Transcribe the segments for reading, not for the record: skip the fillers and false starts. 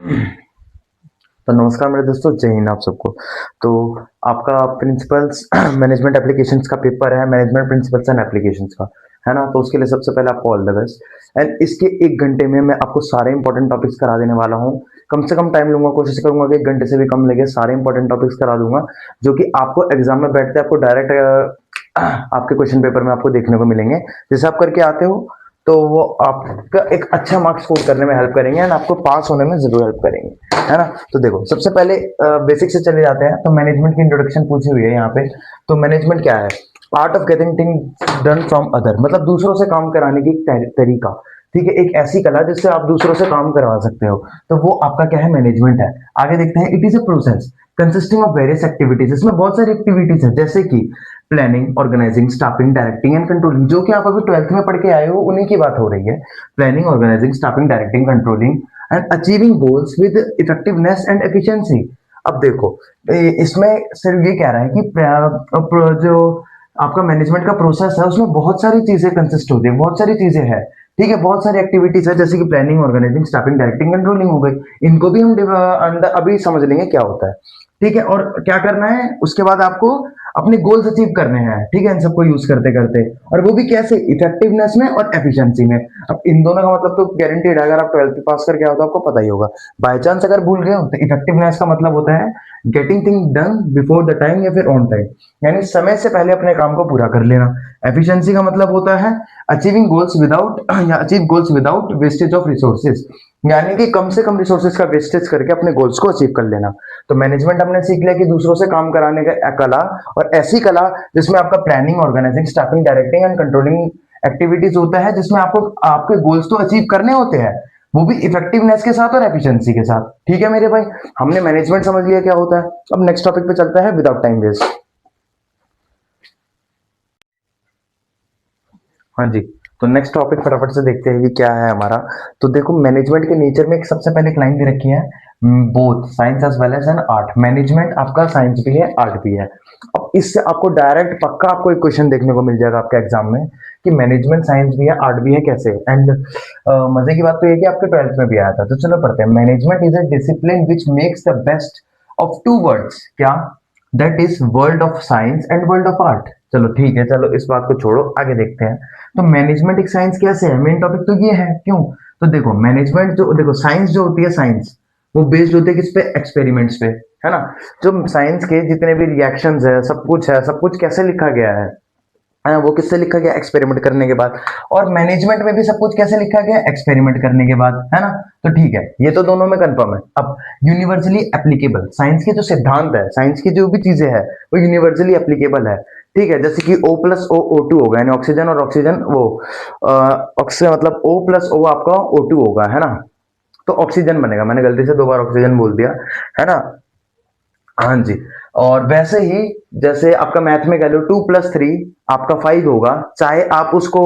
तो नमस्कार मेरे दोस्तों, जय हिंद आप सबको। तो आपका प्रिंसिपल्स मैनेजमेंट एप्लीकेशंस का पेपर है, मैनेजमेंट प्रिंसिपल्स एंड एप्लीकेशंस का, है ना। तो उसके लिए सबसे पहले आपको ऑल द बेस्ट। एंड इसके 1 घंटे में मैं आपको सारे इंपॉर्टेंट टॉपिक्स करा देने वाला हूँ। कम से कम टाइम लूंगा, कोशिश करूंगा कि 1 घंटे से भी कम लगे, सारे इंपॉर्टेंट टॉपिक्स करा दूंगा जो कि आपको एग्जाम में बैठते आपको डायरेक्ट आपके क्वेश्चन पेपर में आपको देखने को मिलेंगे। जैसे आप करके आते हो तो वो आपका एक अच्छा मार्क्स स्कोर करने में हेल्प करेंगे एंड आपको पास होने में जरूर हेल्प करेंगे, है ना। तो देखो, सबसे पहले बेसिक से चले जाते हैं। तो मैनेजमेंट की इंट्रोडक्शन पूछी हुई है यहाँ पे। तो मैनेजमेंट क्या है? Art of getting thing done from other, मतलब दूसरों से काम कराने की एक तरीका। ठीक है, एक ऐसी कला जिससे आप दूसरों से काम करवा सकते हो, तो वो आपका क्या है? मैनेजमेंट है। आगे देखते हैं। It is a process consisting of various activities. इसमें बहुत सारी एक्टिविटीज है, जैसे कि planning, organising, staffing, directing and controlling, जो कि आप अभी 12th में पढ़ के आए हो, उन्हीं की बात हो रही है। Planning, organising, staffing, directing, controlling and achieving goals with effectiveness and efficiency. अब देखो, इसमें सिर्फ ये कह रहा है कि जो आपका मैनेजमेंट का प्रोसेस है उसमें बहुत सारी चीजें कंसिस्ट होती है, बहुत सारी चीजें हैं। ठीक है, बहुत सारी एक्टिविटीज है, जैसे कि planning, organising, staffing, directing, controlling हो गई। इनको भी हम अंदर अभी समझ लेंगे क्या होता है। ठीक है, और क्या करना है उसके बाद आपको अपने गोल्स अचीव करने हैं। ठीक है, इन सबको यूज करते करते, और वो भी कैसे? इफेक्टिवनेस में और एफिशिएंसी में। अब इन दोनों का मतलब तो गारंटीड है, अगर आप 12th पास करके आओ तो आपको पता ही होगा। बाय चांस अगर भूल गए हो तो इफेक्टिवनेस का मतलब होता है getting thing done before the time या फिर ऑन टाइम, यानी समय से पहले अपने काम को पूरा कर लेना। एफिशिएंसी का मतलब होता है अचीविंग गोल्स विदाउट या achieve goals without wastage of resources, यानी कि कम से कम रिसोर्सेज का वेस्टेज करके अपने गोल्स को अचीव कर लेना। तो मैनेजमेंट हमने सीख लिया कि दूसरों से काम कराने का कला, और ऐसी कला जिसमें आपका planning, organising, staffing, directing and controlling activities होता है, जिसमें आपको आपके गोल्स तो अचीव करने होते हैं, वो भी इफेक्टिवनेस के साथ और एफिशिएंसी के साथ। ठीक है मेरे भाई, हमने मैनेजमेंट समझ लिया क्या होता है। अब नेक्स्ट टॉपिक पे चलता है विदाउट टाइम वेस्ट। हाँ जी। तो नेक्स्ट टॉपिक फटाफट से देखते हैं कि क्या है हमारा। तो देखो, मैनेजमेंट के नेचर में एक सबसे पहले एक लाइन दे रखी है, both science as well as an art. Management आपका साइंस भी है, आर्ट भी है। अब इससे आपको डायरेक्ट पक्का आपको एक क्वेश्चन देखने को मिल जाएगा आपके एग्जाम में कि मैनेजमेंट साइंस भी है, आर्ट भी है, कैसे? एंड मजे की बात तो ये कि आपके 12th में भी आया था। तो चलो पढ़ते हैं। Management is a discipline which makes the best of two words, क्या? That is world of science and world of art. चलो ठीक है, चलो इस बात को छोड़ो, आगे देखते हैं। तो मैनेजमेंट एक साइंस कैसे है? मेन टॉपिक तो ये है। क्यों? तो देखो, मैनेजमेंट जो, देखो साइंस जो होती है, साइंस वो बेस्ड होती है किस पे? एक्सपेरिमेंट्स पे, है ना। जो साइंस के जितने भी रिएक्शंस है, सब कुछ है, सब कुछ कैसे लिखा गया है? वो किससे लिखा गया? एक्सपेरिमेंट करने के बाद। और मैनेजमेंट में भी सब कुछ कैसे लिखा गया? एक्सपेरिमेंट करने के बाद, है ना। तो ठीक है, ये तो दोनों में कंफर्म है। अब यूनिवर्सली एप्लीकेबल, साइंस के जो सिद्धांत है, साइंस की जो भी चीजें है, वो यूनिवर्सली एप्लीकेबल है। ठीक है, जैसे कि O प्लस O O2 होगा, यानी ऑक्सीजन और ऑक्सीजन, वो ऑक्सीजन मतलब O प्लस O आपका O2 होगा, है ना। तो ऑक्सीजन बनेगा, मैंने गलती से 2 बार ऑक्सीजन बोल दिया, है ना। हाँ जी। और वैसे ही जैसे आपका मैथ में कह लो 2 + 3 आपका 5 होगा, चाहे आप उसको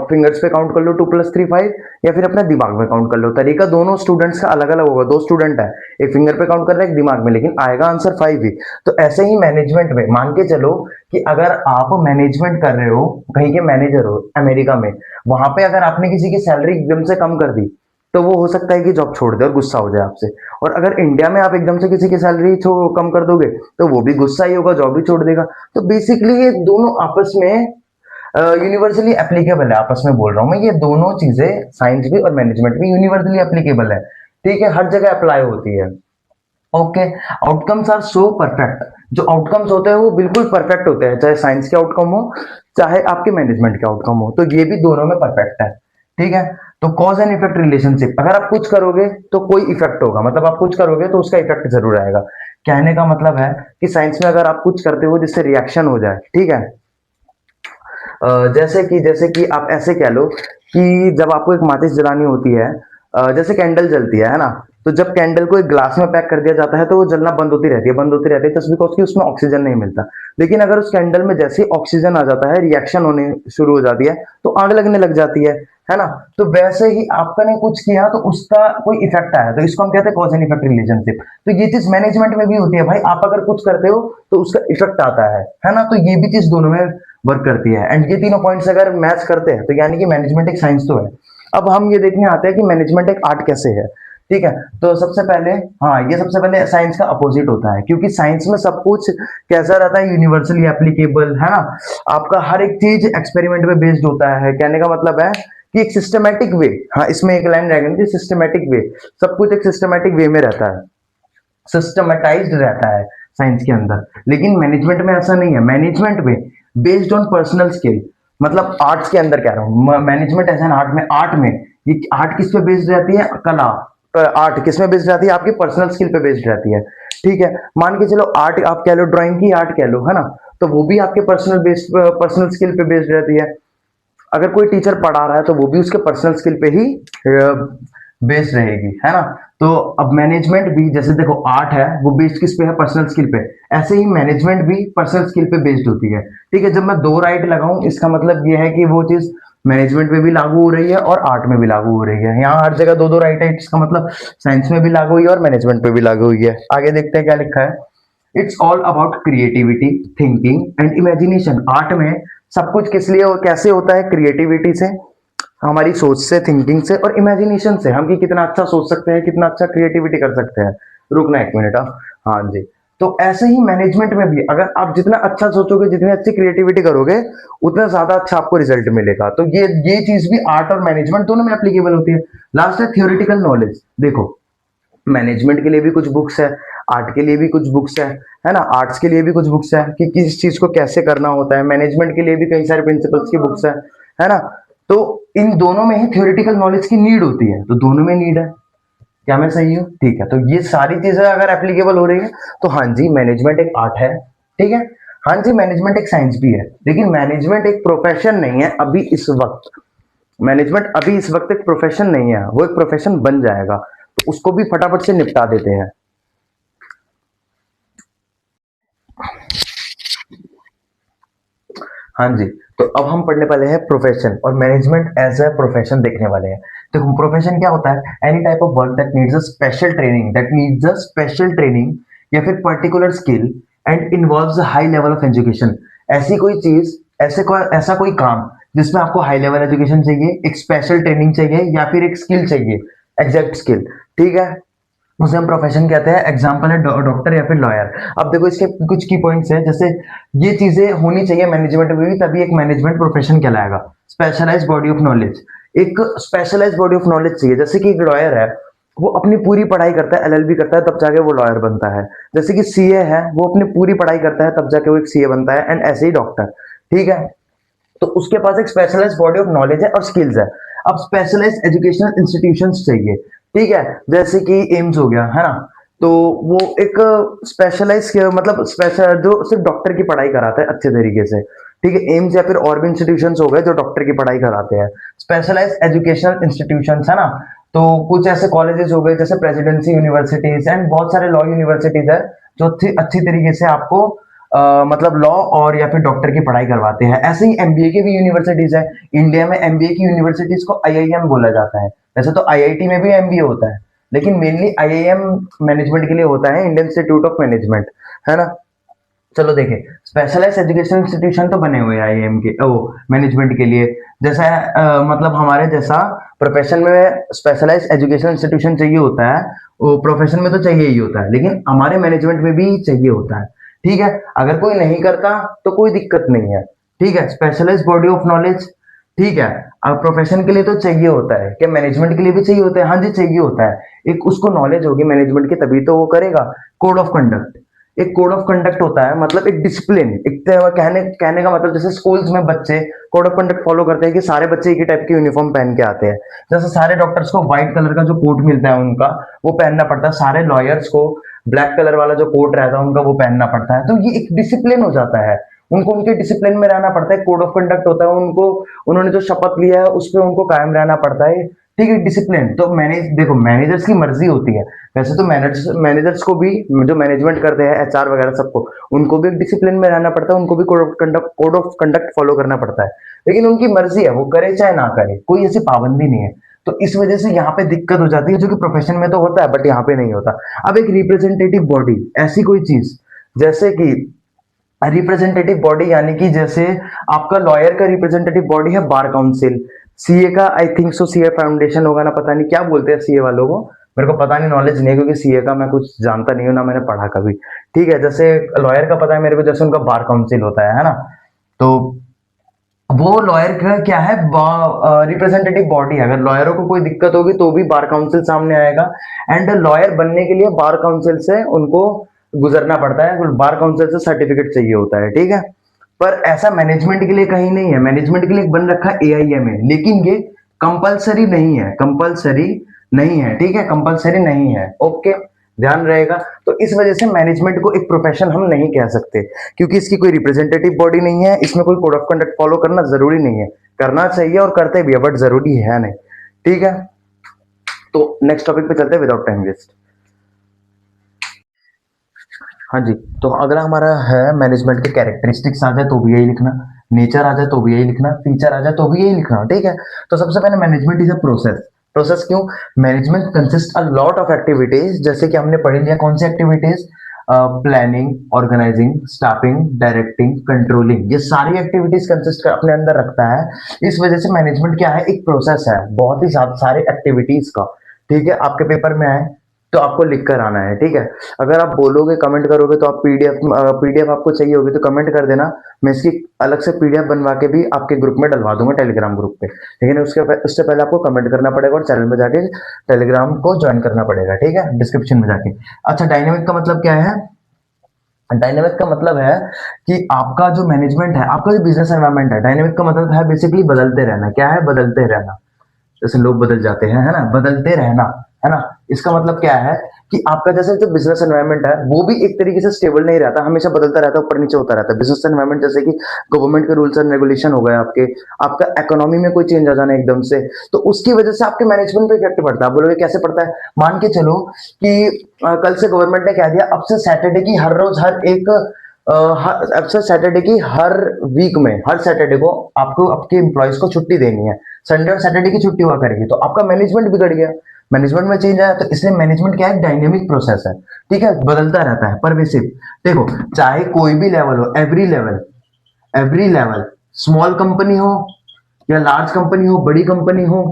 फिंगर्स पे काउंट कर लो 2 + 3 5, या फिर अपने दिमाग में काउंट कर लो। तरीका दोनों स्टूडेंट्स का अलग अलग होगा। 2 स्टूडेंट है, एक फिंगर पे काउंट कर रहा है, एक दिमाग में, लेकिन आएगा आंसर 5 ही। तो ऐसे ही मैनेजमेंट में मान के चलो कि अगर आप मैनेजमेंट कर रहे हो, कहीं के मैनेजर हो अमेरिका में, वहां पे अगर आपने किसी की सैलरी एकदम से कम कर दी, तो वो हो सकता है कि जॉब छोड़ दे और गुस्सा हो जाए आपसे। और अगर इंडिया में आप एकदम से किसी की सैलरी कम कर दोगे, तो वो भी गुस्सा ही होगा, जॉब भी छोड़ देगा। तो बेसिकली ये दोनों आपस में यूनिवर्सली एप्लीकेबल है। आपस में बोल रहा हूं मैं, ये दोनों चीजें, साइंस भी और मैनेजमेंट भी यूनिवर्सली एप्लीकेबल है। ठीक है, हर जगह अप्लाई होती है। Okay. Outcomes are so perfect, जो आउटकम्स होते हैं वो बिल्कुल परफेक्ट होते हैं, चाहे साइंस के आउटकम हो, चाहे आपके मैनेजमेंट के आउटकम हो, तो ये भी दोनों में परफेक्ट है। ठीक है। तो कॉज एंड इफेक्ट रिलेशनशिप, अगर आप कुछ करोगे तो कोई इफेक्ट होगा, मतलब आप कुछ करोगे तो उसका इफेक्ट जरूर आएगा। कहने का मतलब है कि साइंस में अगर आप कुछ करते हो जिससे रिएक्शन हो जाए, ठीक है, जैसे कि आप ऐसे कह लो कि जब आपको एक माचिस जलानी होती है, जैसे कैंडल जलती है ना। तो जब कैंडल को एक ग्लास में पैक कर दिया जाता है तो वो जलना बंद होती रहती है, बंद होती रहती है, जस्ट बिकॉज कि उसमें ऑक्सीजन नहीं मिलता। लेकिन अगर उस कैंडल में जैसे ही ऑक्सीजन आ जाता है, रिएक्शन होने शुरू हो जाती है, तो आग लगने लग जाती है ना। तो वैसे ही आपका ने कुछ किया तो उसका कोई इफेक्ट आया, तो इसको हम कहते हैं कॉज एंड इफेक्ट रिलेशनशिप। तो ये चीज मैनेजमेंट में भी होती है भाई, आप अगर कुछ करते हो तो उसका इफेक्ट आता है ना। तो ये भी चीज दोनों में वर्क करती है। एंड ये तीनों पॉइंट्स अगर मैच करते हैं तो यानी कि मैनेजमेंट एक साइंस तो है। अब हम ये देखने आते हैं कि मैनेजमेंट एक आर्ट कैसे है। ठीक है। तो सबसे पहले, हाँ, ये सबसे पहले साइंस का अपोजिट होता है, क्योंकि साइंस में सब कुछ कैसा रहता है, यूनिवर्सली एप्लीकेबल है ना। आपका हर एक चीज एक्सपेरिमेंट पे बेस्ड होता है। कहने का मतलब है कि एक सिस्टमेटिक वे, हाँ, इसमें एक लाइन रहेगी, सिस्टमेटिक वे, सब कुछ एक सिस्टमेटिक वे में रहता है, सिस्टमेटाइज्ड रहता है साइंस के अंदर। लेकिन मैनेजमेंट में ऐसा नहीं है। मैनेजमेंट में बेस्ड ऑन पर्सनल स्किल, मतलब आर्ट्स के अंदर कह रहा हूँ, मैनेजमेंट एज एन आर्ट में ये आर्ट किस पे बेस्ड रहती है, कला, आर्ट किस में बेस्ड रहती है, आपकी पर्सनल स्किल पे बेस्ड रहती है। ठीक है, मान के चलो आर्ट आप कह लो, ड्राइंग की आर्ट कह लो, है ना, तो वो भी आपके पर्सनल स्किल पे बेस्ड रहती है। अगर कोई टीचर पढ़ा रहा है तो वो भी उसके पर्सनल स्किल पे ही बेस्ड रहेगी, है ना। तो अब मैनेजमेंट भी, जैसे देखो आर्ट है वो बेस्ड किस पे है, पर्सनल स्किल पे, ऐसे ही मैनेजमेंट भी पर्सनल स्किल पे बेस्ड होती है। ठीक है, जब मैं दो राइट लगाऊं, इसका मतलब ये है कि वो चीज मैनेजमेंट में भी लागू हो रही है और आर्ट में भी लागू हो रही है। यहाँ हर जगह दो दो राइट है, इसका मतलब साइंस में भी लागू हुई है और मैनेजमेंट पे भी लागू हुई है। आगे देखते हैं क्या लिखा है। It's all about creativity, thinking and imagination. Art में सब कुछ किस लिए और कैसे होता है, क्रिएटिविटी से, हमारी सोच से, थिंकिंग से और इमेजिनेशन से, हम कि कितना अच्छा सोच सकते हैं, कितना अच्छा क्रिएटिविटी कर सकते हैं। रुकना एक मिनट, हाँ जी। तो ऐसे ही मैनेजमेंट में भी अगर आप जितना अच्छा सोचोगे, जितनी अच्छी क्रिएटिविटी करोगे, उतना ज्यादा अच्छा आपको रिजल्ट मिलेगा। तो ये चीज भी आर्ट और मैनेजमेंट दोनों में एप्लीकेबल होती है। लास्ट है थियोरिटिकल नॉलेज। देखो मैनेजमेंट के लिए भी कुछ बुक्स है, आर्ट के लिए भी कुछ बुक्स है ना, आर्ट्स के लिए भी कुछ बुक्स है कि किस चीज को कैसे करना होता है, मैनेजमेंट के लिए भी कई सारे प्रिंसिपल्स की बुक्स है ना। तो इन दोनों में ही थ्योरेटिकल नॉलेज की नीड होती है, तो दोनों में नीड है। क्या मैं सही हूँ? ठीक है, तो ये सारी चीजें अगर एप्लीकेबल हो रही है तो हाँ जी, मैनेजमेंट एक आर्ट है। ठीक है, हाँ जी, मैनेजमेंट एक साइंस भी है, लेकिन मैनेजमेंट एक प्रोफेशन नहीं है अभी इस वक्त। मैनेजमेंट अभी इस वक्त एक प्रोफेशन नहीं है, वो एक प्रोफेशन बन जाएगा, तो उसको भी फटाफट से निपटा देते हैं। हाँ जी, तो अब हम पढ़ने वाले हैं प्रोफेशन और मैनेजमेंट एज ए प्रोफेशन देखने वाले हैं। तो प्रोफेशन क्या होता है? Any type of work that needs a special training, या फिर particular skill and involves a high level of education. ऐसी कोई चीज, ऐसा कोई काम जिसमें आपको हाई लेवल एजुकेशन चाहिए, एक स्पेशल ट्रेनिंग चाहिए या फिर एक स्किल चाहिए, एग्जैक्ट स्किल। ठीक है, उसे हम प्रोफेशन कहते हैं। एग्जाम्पल है डॉक्टर या फिर लॉयर। अब देखो इसके कुछ की पॉइंट्स है, जैसे ये चीजें होनी चाहिए मैनेजमेंट में भी, तभी एक मैनेजमेंट प्रोफेशन कहलाएगा। स्पेशलाइज बॉडी ऑफ नॉलेज, एक स्पेशलाइज बॉडी ऑफ नॉलेज चाहिए। जैसे कि एक लॉयर है, वो अपनी पूरी पढ़ाई करता है, एलएलबी करता है, तब जाके वो लॉयर बनता है। जैसे कि सीए है, वो अपनी पूरी पढ़ाई करता है, तब जाके वो एक सीए बनता है, एंड ऐसे ही डॉक्टर। ठीक है, तो उसके पास एक स्पेशलाइज्ड बॉडी ऑफ नॉलेज है और स्किल्स है। अब स्पेशलाइज्ड एजुकेशनल इंस्टीट्यूशंस चाहिए। ठीक है, जैसे कि एम्स हो गया, है ना, तो वो एक स्पेशलाइज, मतलब स्पेशल जो सिर्फ डॉक्टर की पढ़ाई कराता है अच्छे तरीके से। ठीक है, एम्स या फिर और भी इंस्टीट्यूशंस हो गए जो डॉक्टर की पढ़ाई कराते हैं। स्पेशलाइज्ड एजुकेशनल इंस्टीट्यूशंस, है ना, तो कुछ ऐसे कॉलेजेस हो गए जैसे प्रेसिडेंसी यूनिवर्सिटीज एंड बहुत सारे लॉ यूनिवर्सिटीज है जो अच्छी तरीके से आपको मतलब लॉ और या फिर डॉक्टर की पढ़ाई करवाते हैं। ऐसे ही एमबीए की भी यूनिवर्सिटीज है। इंडिया में एमबीए की यूनिवर्सिटीज को आईआईएम बोला जाता है। वैसे तो आईआईटी में भी एमबीए होता है, लेकिन मेनली आईआईएम मैनेजमेंट के लिए होता है, इंडियन इंस्टीट्यूट ऑफ मैनेजमेंट, है ना। चलो देखें, स्पेशलाइज्ड एजुकेशन इंस्टीट्यूशन तो बने हुए हैं आईआईएम के, ओ मैनेजमेंट के लिए। जैसा मतलब हमारे जैसा प्रोफेशन में स्पेशलाइज्ड एजुकेशन इंस्टीट्यूशन चाहिए होता है, वो प्रोफेशन में तो चाहिए ही होता है, लेकिन हमारे मैनेजमेंट में भी चाहिए होता है। ठीक है, अगर कोई नहीं करता तो कोई दिक्कत नहीं है। ठीक है, स्पेशलाइज्ड बॉडी ऑफ नॉलेज। ठीक है, अब प्रोफेशन के लिए तो चाहिए होता है, क्या मैनेजमेंट के लिए भी चाहिए होता है? हाँ जी, चाहिए होता है। एक उसको नॉलेज होगी मैनेजमेंट की, तभी तो वो करेगा। कोड ऑफ कंडक्ट, एक कोड ऑफ कंडक्ट होता है, मतलब एक डिसिप्लिन, एक कहने का मतलब, जैसे स्कूल्स में बच्चे कोड ऑफ कंडक्ट फॉलो करते हैं कि सारे बच्चे एक ही टाइप की यूनिफॉर्म पहन के आते हैं। जैसे सारे डॉक्टर्स को व्हाइट कलर का जो कोट मिलता है उनका, वो पहनना पड़ता है, सारे लॉयर्स को ब्लैक कलर वाला जो कोट रहता है उनका, वो पहनना पड़ता है। तो ये एक डिसिप्लिन हो जाता है, उनको उनके डिसिप्लिन में रहना पड़ता है। कोड ऑफ कंडक्ट होता है, उनको उन्होंने जो शपथ लिया है उस पर उनको कायम रहना पड़ता है। ठीक है, डिसिप्लिन। तो देखो मैनेजर्स की मर्जी होती है। वैसे तो मैनेजर्स को भी, जो मैनेजमेंट करते हैं एचआर वगैरह सबको, उनको भी एक डिसिप्लिन में रहना पड़ता है, उनको भी कोड ऑफ कंडक्ट फॉलो करना पड़ता है। लेकिन उनकी मर्जी है, वो करे चाहे ना करे, कोई ऐसी पाबंदी नहीं है। तो इस वजह से यहाँ पे दिक्कत हो जाती है, जो कि प्रोफेशन में तो होता है बट यहाँ पे नहीं होता। अब एक रिप्रेजेंटेटिव बॉडी, ऐसी कोई चीज जैसे कि रिप्रेजेंटेटिव बॉडी, यानी कि जैसे आपका लॉयर का रिप्रेजेंटेटिव बॉडी है बार काउंसिल, सीए का I think so CA foundation होगा ना, पता नहीं क्या बोलते हैं सीए वालों को, मेरे को पता नहीं, नॉलेज नहीं है, क्योंकि सीए का मैं कुछ जानता नहीं हूँ, ना मैंने पढ़ा कभी। ठीक है, जैसे लॉयर का पता है मेरे को, जैसे उनका बार काउंसिल होता है ना, तो वो लॉयर का क्या है, रिप्रेजेंटेटिव बॉडी है। अगर लॉयरों को कोई दिक्कत होगी तो भी बार काउंसिल सामने आएगा। एंड लॉयर बनने के लिए बार काउंसिल से उनको गुजरना पड़ता है, बार काउंसिल से सर्टिफिकेट चाहिए होता है, ठीक है। पर ऐसा मैनेजमेंट के लिए कहीं नहीं है, मैनेजमेंट के लिए बन रखा है एआईएमए, लेकिन ये कंपलसरी नहीं है, कंपलसरी नहीं है, ठीक है, कंपलसरी नहीं है, ओके, ध्यान रहेगा। तो इस वजह से मैनेजमेंट को एक प्रोफेशन हम नहीं कह सकते, क्योंकि इसकी कोई रिप्रेजेंटेटिव बॉडी नहीं है, इसमें कोई कोड ऑफ कंडक्ट फॉलो करना जरूरी नहीं है, करना चाहिए और करते भी है, बट जरूरी है नहीं, ठीक है। तो नेक्स्ट टॉपिक पे चलते हैं विदाउट टाइम वेस्ट। हाँ जी, तो अगला हमारा है मैनेजमेंट के कैरेक्टरिस्टिक्स आ जाए तो भी यही लिखना, नेचर आ जाए तो भी यही लिखना, फीचर आ जाए तो भी यही लिखना, ठीक है। तो सबसे पहले management is a process. Process क्यों? Management consist a lot of activities, जैसे कि हमने पढ़ लिया कौन सी activities, planning, organising, staffing, directing, controlling, ये सारी एक्टिविटीज कंसिस्ट अपने अंदर रखता है। इस वजह से मैनेजमेंट क्या है, एक प्रोसेस है, बहुत ही सारे एक्टिविटीज का, ठीक है। आपके पेपर में आए तो आपको लिख कर आना है, ठीक है। अगर आप बोलोगे, कमेंट करोगे, तो आप पीडीएफ आपको चाहिए होगी तो कमेंट कर देना, मैं इसकी अलग से पीडीएफ बनवा के भी आपके ग्रुप में डलवा दूंगा, टेलीग्राम ग्रुप पे। लेकिन उससे पहले आपको कमेंट करना पड़ेगा और चैनल में जाके टेलीग्राम को ज्वाइन करना पड़ेगा, ठीक है, डिस्क्रिप्शन में जाके। अच्छा, डायनेमिक का मतलब क्या है? डायनेमिक का मतलब है कि आपका जो मैनेजमेंट है, आपका जो बिजनेस एनवायरमेंट है, डायनेमिक का मतलब है बेसिकली बदलते रहना। क्या है? बदलते रहना। जैसे लोग बदल जाते हैं, है ना, बदलते रहना, है ना। इसका मतलब क्या है कि आपका जैसे जो बिजनेस एनवायरनमेंट है वो भी एक तरीके से स्टेबल नहीं रहता, हमेशा बदलता रहता है, ऊपर नीचे होता रहता है बिजनेस एनवायरनमेंट। जैसे कि गवर्नमेंट के रूल्स एंड रेगुलेशन हो गए आपके, आपका इकोनॉमी में कोई चेंज आ जाना एकदम से, तो उसकी वजह से आपके मैनेजमेंट पे इफेक्ट पड़ता है। आप बोलोगे कैसे पड़ता है? मान के चलो कि कल से गवर्नमेंट ने कह दिया अब से सैटरडे की हर रोज हर एक अब से सैटरडे की हर वीक में हर सैटरडे को आपको आपके एम्प्लॉयज को छुट्टी देनी है, संडे और सैटरडे की छुट्टी हुआ करेगी, तो आपका मैनेजमेंट बिगड़ गया, मैनेजमेंट में चेंज आया। तो इसलिए मैनेजमेंट क्या है? डायनेमिक प्रोसेस है, ठीक है, बदलता रहता है, परवेसिव। देखो, चाहे कोई भी लेवल हो, एवरी लेवल, स्मॉल कंपनी हो या लार्ज कंपनी हो, बड़ी कंपनी हो,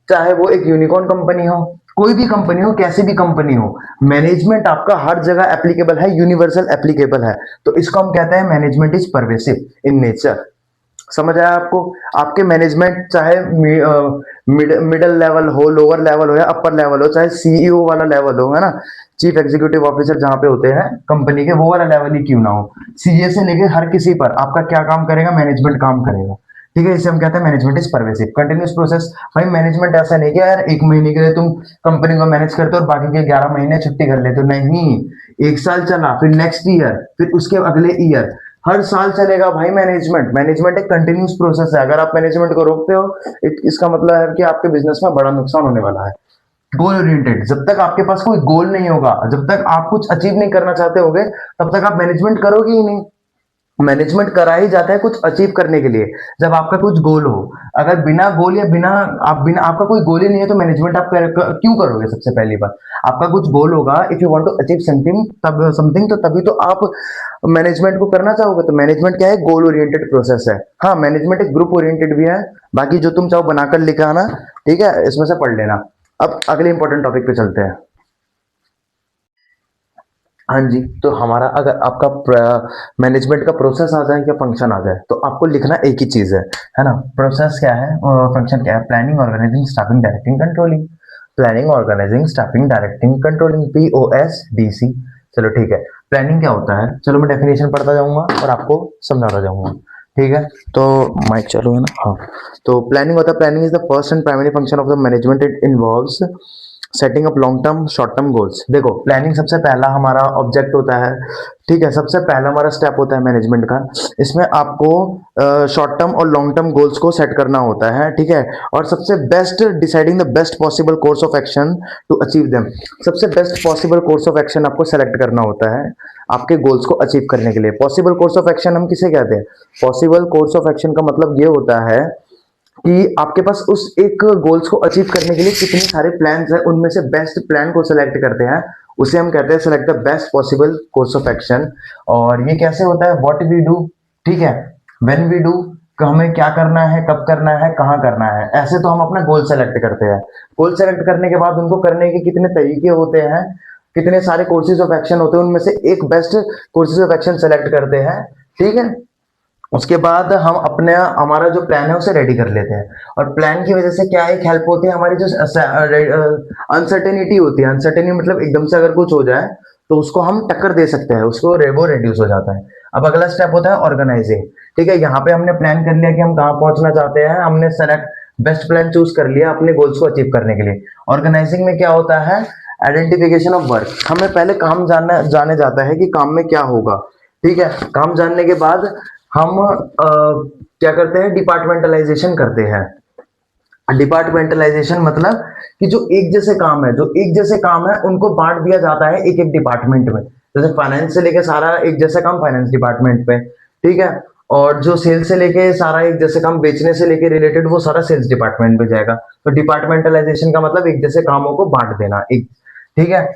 चाहे वो एक यूनिकॉर्न कंपनी हो, कोई भी कंपनी हो, कैसी भी कंपनी हो, मैनेजमेंट आपका हर जगह एप्लीकेबल है, यूनिवर्सल एप्लीकेबल है। तो इसको हम कहते हैं management is pervasive in nature. समझ आया आपको? आपके मैनेजमेंट चाहे मिडल लेवल हो, लोअर लेवल हो या अपर लेवल हो, चाहे सीईओ वाला लेवल हो, है ना, चीफ एग्जीक्यूटिव ऑफिसर जहां पे होते हैं कंपनी के, वो वाला लेवल ही क्यों ना हो, सीए से लेके हर किसी पर आपका क्या काम करेगा? मैनेजमेंट काम करेगा, ठीक है। इसे हम कहते हैं management is pervasive, continuous process. भाई मैनेजमेंट ऐसा नहीं कि यार एक महीने के लिए तुम कंपनी को मैनेज करते हो और बाकी के 11 महीने छुट्टी कर लेते हो, नहीं। एक साल चला, फिर नेक्स्ट ईयर, फिर उसके अगले ईयर, हर साल चलेगा भाई मैनेजमेंट। मैनेजमेंट एक कंटिन्यूस प्रोसेस है, अगर आप मैनेजमेंट को रोकते हो इसका मतलब है कि आपके बिजनेस में बड़ा नुकसान होने वाला है। गोल ओरिएंटेड, जब तक आपके पास कोई गोल नहीं होगा, जब तक आप कुछ अचीव नहीं करना चाहते होगे, तब तक आप मैनेजमेंट करोगे ही नहीं। मैनेजमेंट करा ही जाता है कुछ अचीव करने के लिए, जब आपका कुछ गोल हो। अगर बिना गोल या बिना आपका कोई गोल ही नहीं है तो मैनेजमेंट आप क्यों करोगे? सबसे पहली बात, आपका कुछ गोल होगा, if you want to achieve something, तो तभी तो आप मैनेजमेंट को करना चाहोगे। तो मैनेजमेंट क्या है? गोल ओरिएंटेड प्रोसेस है। हाँ, मैनेजमेंट एक ग्रुप ओरिएंटेड भी है, बाकी जो तुम चाहो बनाकर लेकर आना, ठीक है, इसमें से पढ़ लेना। अब अगले इंपॉर्टेंट टॉपिक पे चलते हैं। हाँ जी, तो हमारा अगर आपका मैनेजमेंट का प्रोसेस आ जाए या फंक्शन आ जाए, तो आपको लिखना एक ही चीज है ना। प्रोसेस क्या है, फंक्शन क्या है? Planning, organising, staffing, directing, controlling. Planning, organising, staffing, directing, controlling, POSDC। चलो ठीक है। प्लानिंग क्या होता है? चलो मैं डेफिनेशन पढ़ता जाऊंगा और आपको समझाता जाऊंगा, ठीक है। तो माइक चालू है ना? हाँ। तो प्लानिंग होता है, planning is the first and primary function of the management. It involves setting up long term short term goals. देखो, प्लानिंग सबसे पहला हमारा ऑब्जेक्ट होता है, ठीक है, सबसे पहला हमारा स्टेप होता है मैनेजमेंट का। इसमें आपको शॉर्ट टर्म और लॉन्ग टर्म गोल्स को सेट करना होता है, ठीक है। और सबसे best deciding the best possible course of action to achieve them. सबसे best possible course of action आपको सेलेक्ट करना होता है आपके गोल्स को अचीव करने के लिए। पॉसिबल कोर्स ऑफ एक्शन हम किसे कहते हैं? पॉसिबल कोर्स ऑफ एक्शन का मतलब ये होता है कि आपके पास उस एक गोल्स को अचीव करने के लिए कितने सारे प्लान्स हैं, उनमें से बेस्ट प्लान को सिलेक्ट करते हैं, उसे हम कहते हैं select the best possible course of action. और ये कैसे होता है? व्हाट वी डू, ठीक है, व्हेन वी डू, हमें क्या करना है, कब करना है, कहाँ करना है। ऐसे तो हम अपना गोल सेलेक्ट करते हैं। गोल सेलेक्ट करने के बाद उनको करने के कितने तरीके होते हैं, कितने सारे कोर्सेज ऑफ एक्शन होते हैं, उनमें से एक best courses of action select करते हैं। ठीक है, उसके बाद हम अपने हमारा जो प्लान है उसे रेडी कर लेते हैं। और प्लान की वजह से क्या एक हेल्प होती है, हमारी जो अनसर्टेनिटी होती है, अनसर्टेनिटी मतलब एकदम से अगर कुछ हो जाए तो उसको हम टक्कर दे सकते हैं, उसको रेबो रिड्यूस हो जाता है। अब अगला स्टेप होता है ऑर्गेनाइजिंग। ठीक है, यहाँ पे हमने प्लान कर लिया कि हम कहाँ पहुंचना चाहते हैं, हमने सेलेक्ट बेस्ट प्लान चूज कर लिया अपने गोल्स को अचीव करने के लिए। ऑर्गेनाइजिंग में क्या होता है, आइडेंटिफिकेशन ऑफ वर्क। हमें पहले काम जाने जाता है कि काम में क्या होगा। ठीक है, काम जानने के बाद हम क्या करते हैं, डिपार्टमेंटलाइजेशन करते हैं। डिपार्टमेंटलाइजेशन मतलब कि जो एक जैसे काम है, जो एक जैसे काम है उनको बांट दिया जाता है एक एक डिपार्टमेंट में। जैसे फाइनेंस से लेके सारा एक जैसा काम फाइनेंस डिपार्टमेंट पे। ठीक है, और जो सेल्स से लेके सारा एक जैसे काम बेचने से लेके रिलेटेड वो सारा सेल्स डिपार्टमेंट पे जाएगा। तो डिपार्टमेंटलाइजेशन का मतलब एक जैसे कामों को बांट देना एक। ठीक है,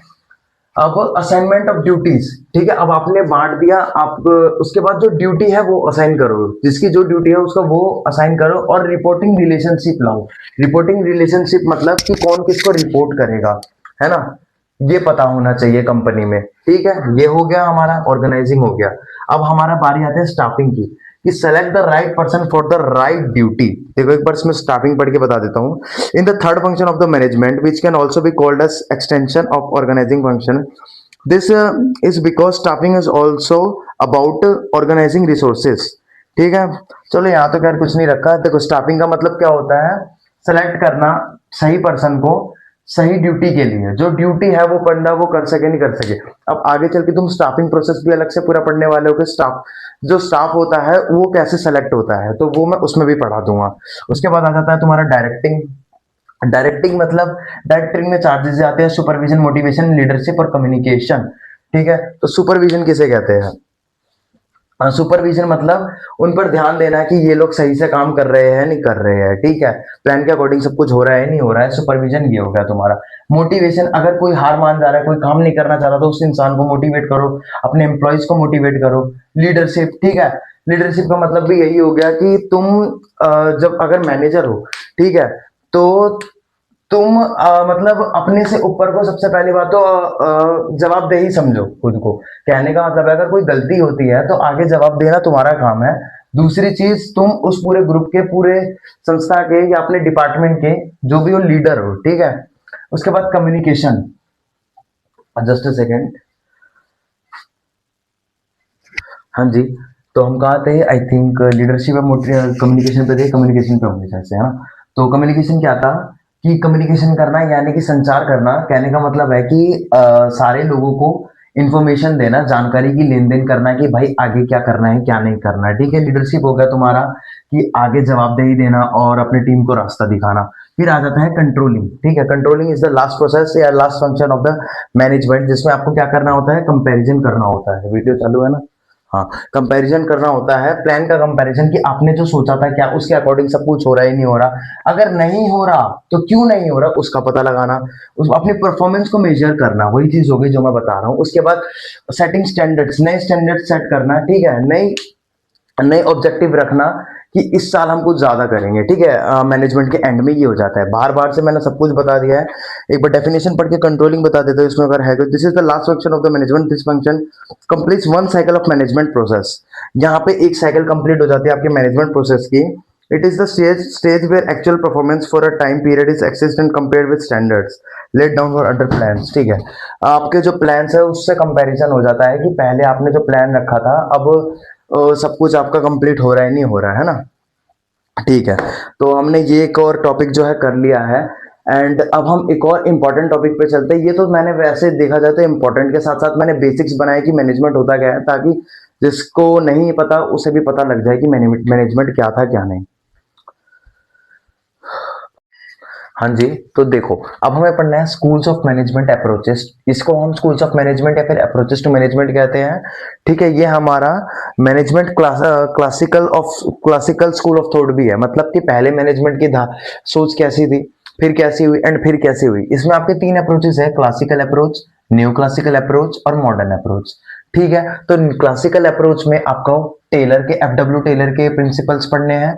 अब असाइनमेंट ऑफ ड्यूटीज। ठीक है, अब आपने बांट दिया, आप उसके बाद जो ड्यूटी है वो असाइन करो, जिसकी जो ड्यूटी है उसका वो असाइन करो। और रिपोर्टिंग रिलेशनशिप लाओ। रिपोर्टिंग रिलेशनशिप मतलब कि कौन किसको रिपोर्ट करेगा, है ना, ये पता होना चाहिए कंपनी में। ठीक है, ये हो गया हमारा ऑर्गेनाइजिंग हो गया। अब हमारा बारी आते हैं स्टाफिंग की, कि select the right person for the right duty. देखो एक बार इसमें स्टाफिंग पढ़ के बता देता हूँ। In the third function of the management which can also be called as extension of organising function, this is because staffing is also about organising resources. ठीक है, चलो यहाँ तो खैर कुछ नहीं रखा। देखो स्टाफिंग का मतलब क्या होता है, सेलेक्ट करना सही पर्सन को सही ड्यूटी के लिए, जो ड्यूटी है वो बंदा वो कर सके नहीं कर सके। अब आगे चल के तुम स्टाफिंग प्रोसेस भी अलग से पूरा पढ़ने वाले हो कि स्टाफ जो स्टाफ होता है वो कैसे सेलेक्ट होता है, तो वो मैं उसमें भी पढ़ा दूंगा। उसके बाद आ जाता है तुम्हारा डायरेक्टिंग। डायरेक्टिंग मतलब डायरेक्टिंग में चार्जेस जाते हैं सुपरविजन, मोटिवेशन, लीडरशिप और कम्युनिकेशन। ठीक है, तो सुपरविजन किसे कहते हैं, सुपरविजन मतलब उन पर ध्यान देना कि ये लोग सही से काम कर रहे हैं नहीं कर रहे हैं। ठीक है, प्लान के अकॉर्डिंग सब कुछ हो रहा है नहीं हो रहा है, सुपरविजन ये हो गया तुम्हारा। मोटिवेशन, अगर कोई हार मान जा रहा है, कोई काम नहीं करना चाह रहा, तो उस इंसान को मोटिवेट करो, अपने एम्प्लॉयज को मोटिवेट करो। लीडरशिप, ठीक है, लीडरशिप का मतलब भी यही हो गया कि तुम जब अगर मैनेजर हो, ठीक है, तो तुम मतलब अपने से ऊपर को सबसे पहली बात तो जवाबदेही समझो खुद को। कहने का मतलब है अगर कोई गलती होती है तो आगे जवाब देना तुम्हारा काम है। दूसरी चीज, तुम उस पूरे ग्रुप के, पूरे संस्था के या अपने डिपार्टमेंट के जो भी हो लीडर हो। ठीक है, उसके बाद कम्युनिकेशन, जस्ट अ सेकेंड। हाँ जी, तो हम कहा थे आई थिंक लीडरशिप और कम्युनिकेशन पे थे, कम्युनिकेशन पे होंगे जैसे, है ना। तो कम्युनिकेशन क्या था कि कम्युनिकेशन करना यानी कि संचार करना। कहने का मतलब है कि सारे लोगों को इंफॉर्मेशन देना, जानकारी की लेन देन करना कि भाई आगे क्या करना है क्या नहीं करना है। ठीक है, लीडरशिप हो गया तुम्हारा कि आगे जवाबदेही देना और अपनी टीम को रास्ता दिखाना। फिर आ जाता है कंट्रोलिंग। ठीक है, controlling is the last process या last function of the management, जिसमें आपको क्या करना होता है, कंपैरिजन करना होता है। वीडियो चालू है ना, हाँ, कंपैरिजन करना होता है, प्लान का कंपैरिजन कि आपने जो सोचा था क्या उसके अकॉर्डिंग सब कुछ हो रहा है नहीं हो रहा। अगर नहीं हो रहा तो क्यों नहीं हो रहा उसका पता लगाना, उस अपनी परफॉर्मेंस को मेजर करना, वही चीज हो गई जो मैं बता रहा हूँ। उसके बाद सेटिंग स्टैंडर्ड्स, नए स्टैंडर्ड सेट करना। ठीक है, नई नए ऑब्जेक्टिव रखना कि इस साल हम कुछ ज्यादा करेंगे। ठीक है, मैनेजमेंट के एंड में ये हो जाता है। बार बार से मैंने सब कुछ बता दिया है, एक बार डेफिनेशन पढ़ के कंट्रोलिंग बता देता हूँ इसमें अगर है। This is the last function of the management, this function completes one cycle of management process. यहाँ पे एक साइकिल कंप्लीट हो जाती है आपके मैनेजमेंट प्रोसेस की। It is the stage where actual performance for a time period is exist and compared with standards let down for other plans. ठीक है, आपके जो प्लान्स है उससे कंपैरिजन हो जाता है कि पहले आपने जो प्लान रखा था अब सब कुछ आपका कंप्लीट हो रहा है नहीं हो रहा है ना। ठीक है, तो हमने ये एक और टॉपिक जो है कर लिया है। एंड अब हम एक और इम्पोर्टेंट टॉपिक पे चलते हैं। ये तो मैंने वैसे देखा जाए तो इम्पोर्टेंट के साथ साथ मैंने बेसिक्स बनाए कि मैनेजमेंट होता क्या है, ताकि जिसको नहीं पता उसे भी पता लग जाए कि मैनेजमेंट क्या था क्या नहीं। हाँ जी, तो देखो अब हमें पढ़ना है स्कूल्स ऑफ मैनेजमेंट अप्रोचेस। इसको हम स्कूल्स ऑफ मैनेजमेंट या फिर अप्रोचेस टू मैनेजमेंट कहते हैं। ठीक है, ये हमारा management classical school of thought भी है। मतलब कि पहले मैनेजमेंट की सोच कैसी थी, फिर कैसी हुई एंड फिर कैसी हुई। इसमें आपके तीन अप्रोचेस है, classical approach, new classical approach और मॉडर्न अप्रोच। ठीक है। तो क्लासिकल अप्रोच में आपको टेलर के एफडब्ल्यू टेलर के प्रिंसिपल्स पढ़ने हैं,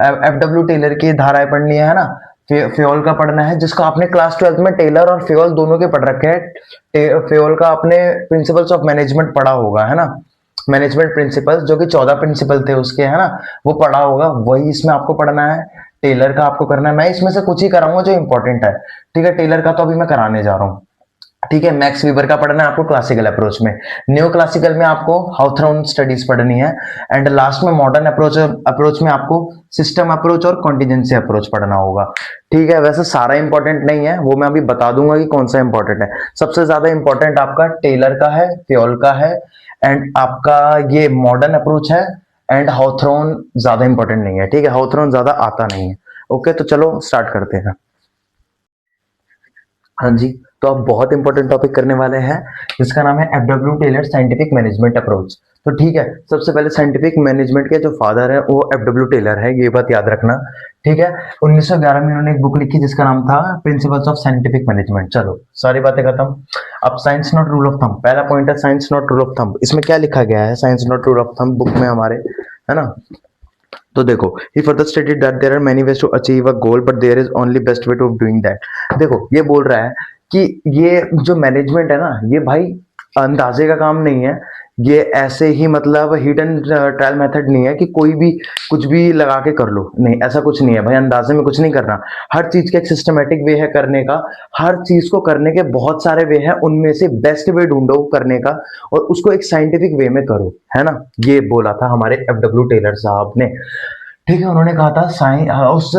एफडब्ल्यू टेलर की धाराएं पढ़नी है ना, फ्योल का पढ़ना है, जिसको आपने क्लास 12th में टेलर और फ्योल दोनों के पढ़ रखे हैं। फ्योल का आपने प्रिंसिपल्स ऑफ मैनेजमेंट पढ़ा होगा, है ना, मैनेजमेंट प्रिंसिपल्स जो कि 14 प्रिंसिपल थे उसके, है ना, वो पढ़ा होगा, वही इसमें आपको पढ़ना है। टेलर का आपको करना है, मैं इसमें से कुछ ही कराऊंगा जो इंपॉर्टेंट है, ठीक है। टेलर का तो अभी मैं कराने जा रहा हूँ, ठीक है। मैक्स वीबर का पढ़ना है आपको क्लासिकल अप्रोच में, न्यू क्लासिकल में आपको हाउथॉर्न स्टडीज पढ़नी है, एंड लास्ट में मॉडर्न अप्रोच में आपको सिस्टम अप्रोच और कॉन्टिजेंसी अप्रोच पढ़ना होगा, ठीक है। वैसे सारा इंपॉर्टेंट नहीं है, वो मैं अभी बता दूंगा कि कौन सा इंपॉर्टेंट है। सबसे ज्यादा इंपॉर्टेंट आपका टेलर का है, फ्योल का है, एंड आपका ये मॉडर्न अप्रोच है, एंड हाउथॉर्न ज्यादा इंपॉर्टेंट नहीं है, ठीक है। हाउथॉर्न ज्यादा आता नहीं है। ओके, तो चलो स्टार्ट करते हैं। हाँ जी, तो अब बहुत इंपॉर्टेंट टॉपिक करने वाले हैं, जिसका नाम है F W Taylor scientific management approach. तो ठीक है, सबसे पहले साइंटिफिक मैनेजमेंट के जो फादर है वो एफडब्ल्यू टेलर है, ये बात याद रखना, ठीक है। 1911 में उन्होंने एक बुक लिखी जिसका नाम था प्रिंसिपल्स ऑफ साइंटिफिक मैनेजमेंट। चलो सारी बातें खत्म। अब science not rule of thumb, पहला पॉइंट है science not rule of thumb. इसमें क्या लिखा गया है science not rule of thumb book में हमारे, है ना। तो देखो, he further stated that there are many ways to achieve a goal but there is only best way to doing that. देखो ये बोल रहा है कि ये जो मैनेजमेंट है ना, ये भाई अंदाजे का काम नहीं है, ये ऐसे ही मतलब हिडन ट्रायल मेथड नहीं है कि कोई भी कुछ भी लगा के कर लो, नहीं ऐसा कुछ नहीं है भाई, अंदाजे में कुछ नहीं करना। हर चीज का एक सिस्टमेटिक वे है करने का, हर चीज को करने के बहुत सारे वे हैं, उनमें से बेस्ट वे ढूंढो करने का, और उसको एक साइंटिफिक वे में करो, है ना। ये बोला था हमारे एफडब्ल्यू टेलर साहब ने, ठीक है। उन्होंने कहा था उस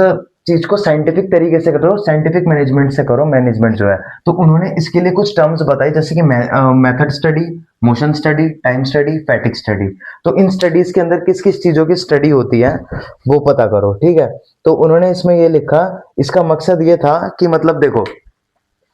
चीज को साइंटिफिक तरीके से करो, साइंटिफिक मैनेजमेंट से करो, मैनेजमेंट जो है। तो उन्होंने इसके लिए कुछ टर्म्स बताई, जैसे कि method study, motion study, time study, फैटिक study. तो इन स्टडीज के अंदर किस किस चीजों की स्टडी होती है वो पता करो, ठीक है। तो उन्होंने इसमें ये लिखा, इसका मकसद ये था कि मतलब देखो,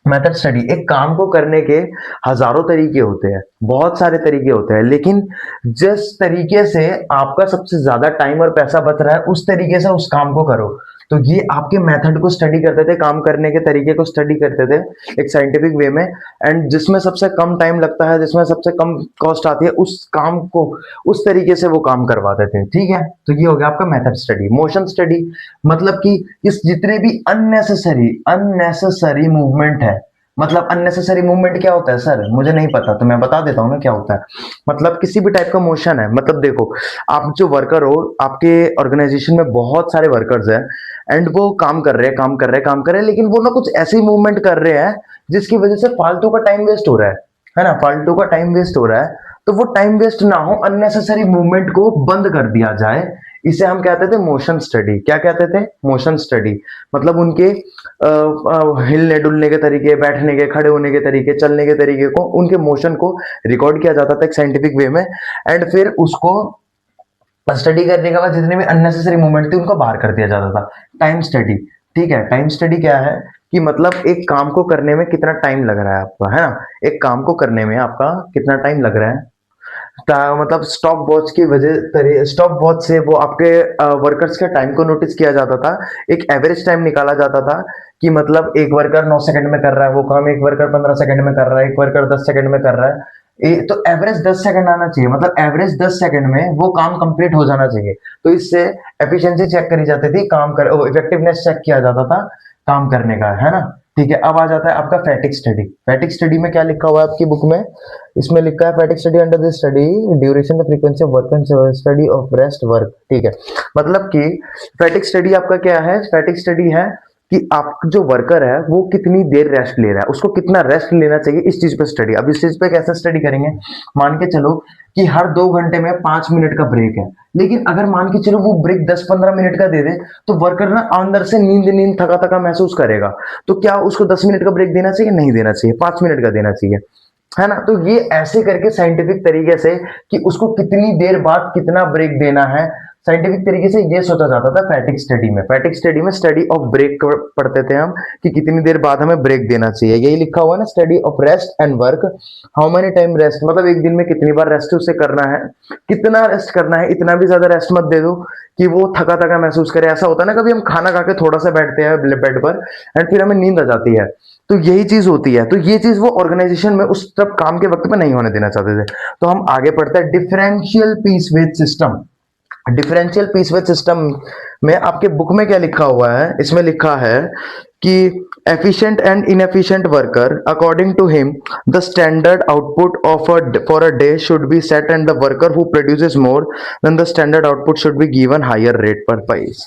मेथड स्टडी, एक काम को करने के हजारों तरीके होते हैं, बहुत सारे तरीके होते हैं, लेकिन जिस तरीके से आपका सबसे ज्यादा टाइम और पैसा बच रहा है उस तरीके से उस काम को करो। तो ये आपके मेथड को स्टडी करते थे, काम करने के तरीके को स्टडी करते थे एक साइंटिफिक वे में, एंड जिसमें सबसे कम टाइम लगता है, जिसमें सबसे कम कॉस्ट आती है, उस काम को उस तरीके से वो काम करवाते थे, ठीक है। तो ये हो गया आपका मेथड स्टडी। मोशन स्टडी मतलब कि इस जितने भी अननेसेसरी मूवमेंट है, मतलब अननेसेसरी मूवमेंट क्या होता है सर, मुझे नहीं पता, तो मैं बता देता हूँ ना क्या होता है। मतलब किसी भी टाइप का मोशन है, मतलब देखो आप जो वर्कर हो, आपके ऑर्गेनाइजेशन में बहुत सारे वर्कर्स हैं, एंड वो काम कर रहे हैं, काम कर रहे हैं, लेकिन वो ना कुछ ऐसी मूवमेंट कर रहे हैं जिसकी वजह से फालतू का टाइम वेस्ट हो रहा है ना, फालतू का टाइम वेस्ट हो रहा है। तो वो टाइम वेस्ट ना हो, अननेसेसरी मूवमेंट को बंद कर दिया जाए, इसे हम कहते थे मोशन स्टडी। क्या कहते थे? Motion study. मतलब उनके हिलने डुलने के तरीके, बैठने के, खड़े होने के तरीके, चलने के तरीके को, उनके मोशन को रिकॉर्ड किया जाता था एक साइंटिफिक वे में, एंड फिर उसको स्टडी करने के बाद जितने भी अननेसेसरी मूवमेंट थी उनको बाहर कर दिया जाता था। टाइम स्टडी, ठीक है। टाइम स्टडी क्या है कि मतलब एक काम को करने में कितना टाइम लग रहा है आपका, है ना, एक काम को करने में आपका कितना टाइम लग रहा है, मतलब स्टॉप वॉच की वजह, स्टॉप वॉच से वो आपके वर्कर्स के टाइम को नोटिस किया जाता था, एक एवरेज टाइम निकाला जाता था कि मतलब एक वर्कर 9 सेकंड में कर रहा है वो काम, एक वर्कर 15 सेकंड में कर रहा है, एक वर्कर 10 सेकंड में कर रहा है। तो एवरेज 10 सेकंड आना चाहिए, मतलब एवरेज 10 सेकंड में वो काम कंप्लीट हो जाना चाहिए। तो इससे एफिशिएंसी चेक करी जाती थी, काम कर इफेक्टिवनेस चेक किया जाता था काम करने का, है ना। ठीक है, अब आ जाता है आपका फैटिक स्टडी। फैटिक स्टडी में क्या लिखा हुआ है आपकी बुक में, इसमें लिखा है फैटिक study under this study duration the frequency of work and study of rest work. ठीक है, मतलब कि फैटिक स्टडी आपका क्या है, फैटिक स्टडी है कि आप जो वर्कर है वो कितनी देर रेस्ट ले रहा है, उसको कितना रेस्ट लेना चाहिए, इस चीज पे स्टडी। अब इस चीज पे कैसे स्टडी करेंगे, मान के चलो कि हर 2 घंटे में 5 मिनट का ब्रेक है, लेकिन अगर मान के चलो वो ब्रेक 10-15 मिनट का दे दे, तो वर्कर ना अंदर से नींद नींद थका थका महसूस करेगा। तो क्या उसको 10 मिनट का ब्रेक देना चाहिए? नहीं देना चाहिए, 5 मिनट का देना चाहिए, है ना। तो ये ऐसे करके साइंटिफिक तरीके से कि उसको कितनी देर बाद कितना ब्रेक देना है, साइंटिफिक तरीके से ये सोचा जाता था फैटिक स्टडी में। फैटिक स्टडी में स्टडी ऑफ ब्रेक पढ़ते थे हम कि कितनी देर बाद हमें ब्रेक देना चाहिए। यही लिखा हुआ है ना, study of rest and work, how many time rest, मतलब एक दिन में कितनी बार रेस्ट उसे करना है, कितना रेस्ट करना है, इतना भी ज्यादा रेस्ट मत दे दो कि वो थका थका महसूस करे। ऐसा होता है ना, कभी हम खाना खा के थोड़ा सा बैठते हैं बेड पर एंड फिर हमें नींद आ जाती है, तो यही चीज होती है, तो ये चीज वो ऑर्गेनाइजेशन में उस तब काम के वक्त में नहीं होने देना चाहते थे। तो हम आगे पढ़ते हैं differential piece with system. Differential piece with system में आपके बुक में क्या लिखा हुआ है, इसमें लिखा है कि efficient and inefficient worker according to him the standard output of for a day should be set and the worker who produces more than the standard output should be given higher rate per piece।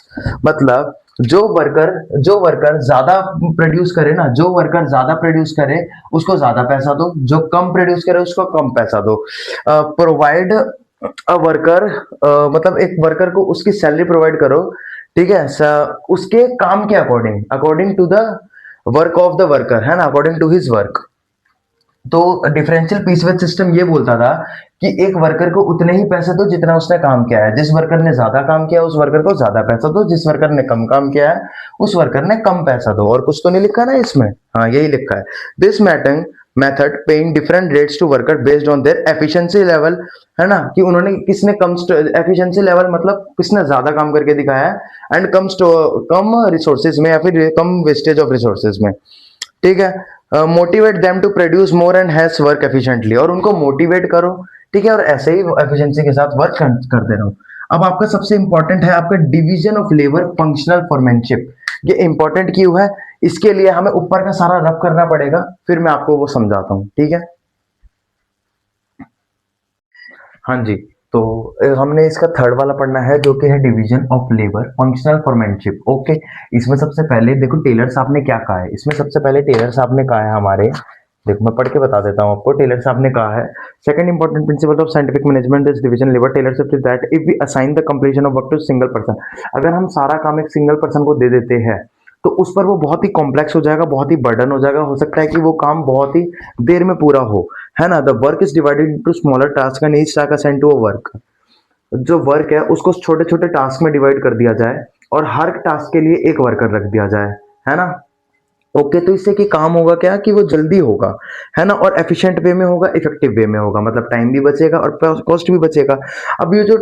मतलब जो worker ज्यादा produce करे ना, जो worker ज्यादा produce करे उसको ज्यादा पैसा दो, जो कम प्रोड्यूस करे उसको कम पैसा दो। प्रोवाइड अ वर्कर, मतलब एक वर्कर को उसकी सैलरी प्रोवाइड करो, ठीक है, उसके काम के according, according to the work of the worker, है ना, अकॉर्डिंग टू हिज वर्क। तो डिफरेंशियल पीस विद सिस्टम ये बोलता था कि एक वर्कर को उतने ही पैसे दो जितना उसने काम किया है, जिस वर्कर ने ज्यादा काम किया उस वर्कर को ज्यादा पैसा दो, जिस वर्कर ने कम काम किया है उस वर्कर ने कम पैसा दो। और कुछ तो नहीं लिखा ना इसमें, हाँ यही लिखा है। This method paying different rates to worker based on their efficiency level, है ना, कि उन्होंने किसने कम एफिशिएंसी लेवल मतलब किसने ज्यादा काम करके दिखाया है, एंड कम रिसोर्सेज में या फिर कम वेस्टेज ऑफ रिसोर्सेज में, ठीक है। Motivate them to produce more and has work efficiently, और उनको मोटिवेट करो, ठीक है, और ऐसे ही एफिशिएंसी के साथ वर्क करते रहो। अब आपका सबसे इंपॉर्टेंट है आपका division of labour functional foremanship. ये इंपॉर्टेंट क्यों है, इसके लिए हमें ऊपर का सारा रब करना पड़ेगा, फिर मैं आपको वो समझाता हूं, ठीक है। हाँ जी, तो हमने इसका थर्ड वाला पढ़ना है जो कि है division of labour functional foremanship. Okay, इसमें सबसे पहले देखो टेलर साहब ने क्या कहा है, इसमें सबसे पहले टेलर साहब ने कहा है हमारे, देखो मैं पढ़ के बता देता हूँ आपको। टेलर साहब ने कहा है second important principle of scientific management is division labour Taylorship is that if we assign the completion of work to single person, अगर हम सारा काम एक सिंगल पर्सन को दे देते हैं तो उस पर वो बहुत ही कॉम्प्लेक्स हो जाएगा, बहुत ही बर्डन हो जाएगा, हो सकता है कि वो काम बहुत ही देर में पूरा हो, है ना। The work is divided into smaller task and each task assigned to a work, जो वर्क है उसको छोटे छोटे टास्क में डिवाइड कर दिया जाए और हर टास्क के लिए एक वर्कर रख दिया जाए, है ना। ओके, तो इससे कि काम होगा क्या कि वो जल्दी होगा, है ना, और एफिशिएंट वे में होगा, इफेक्टिव वे में होगा, मतलब टाइम भी बचेगा और कॉस्ट भी बचेगा। अब ये जो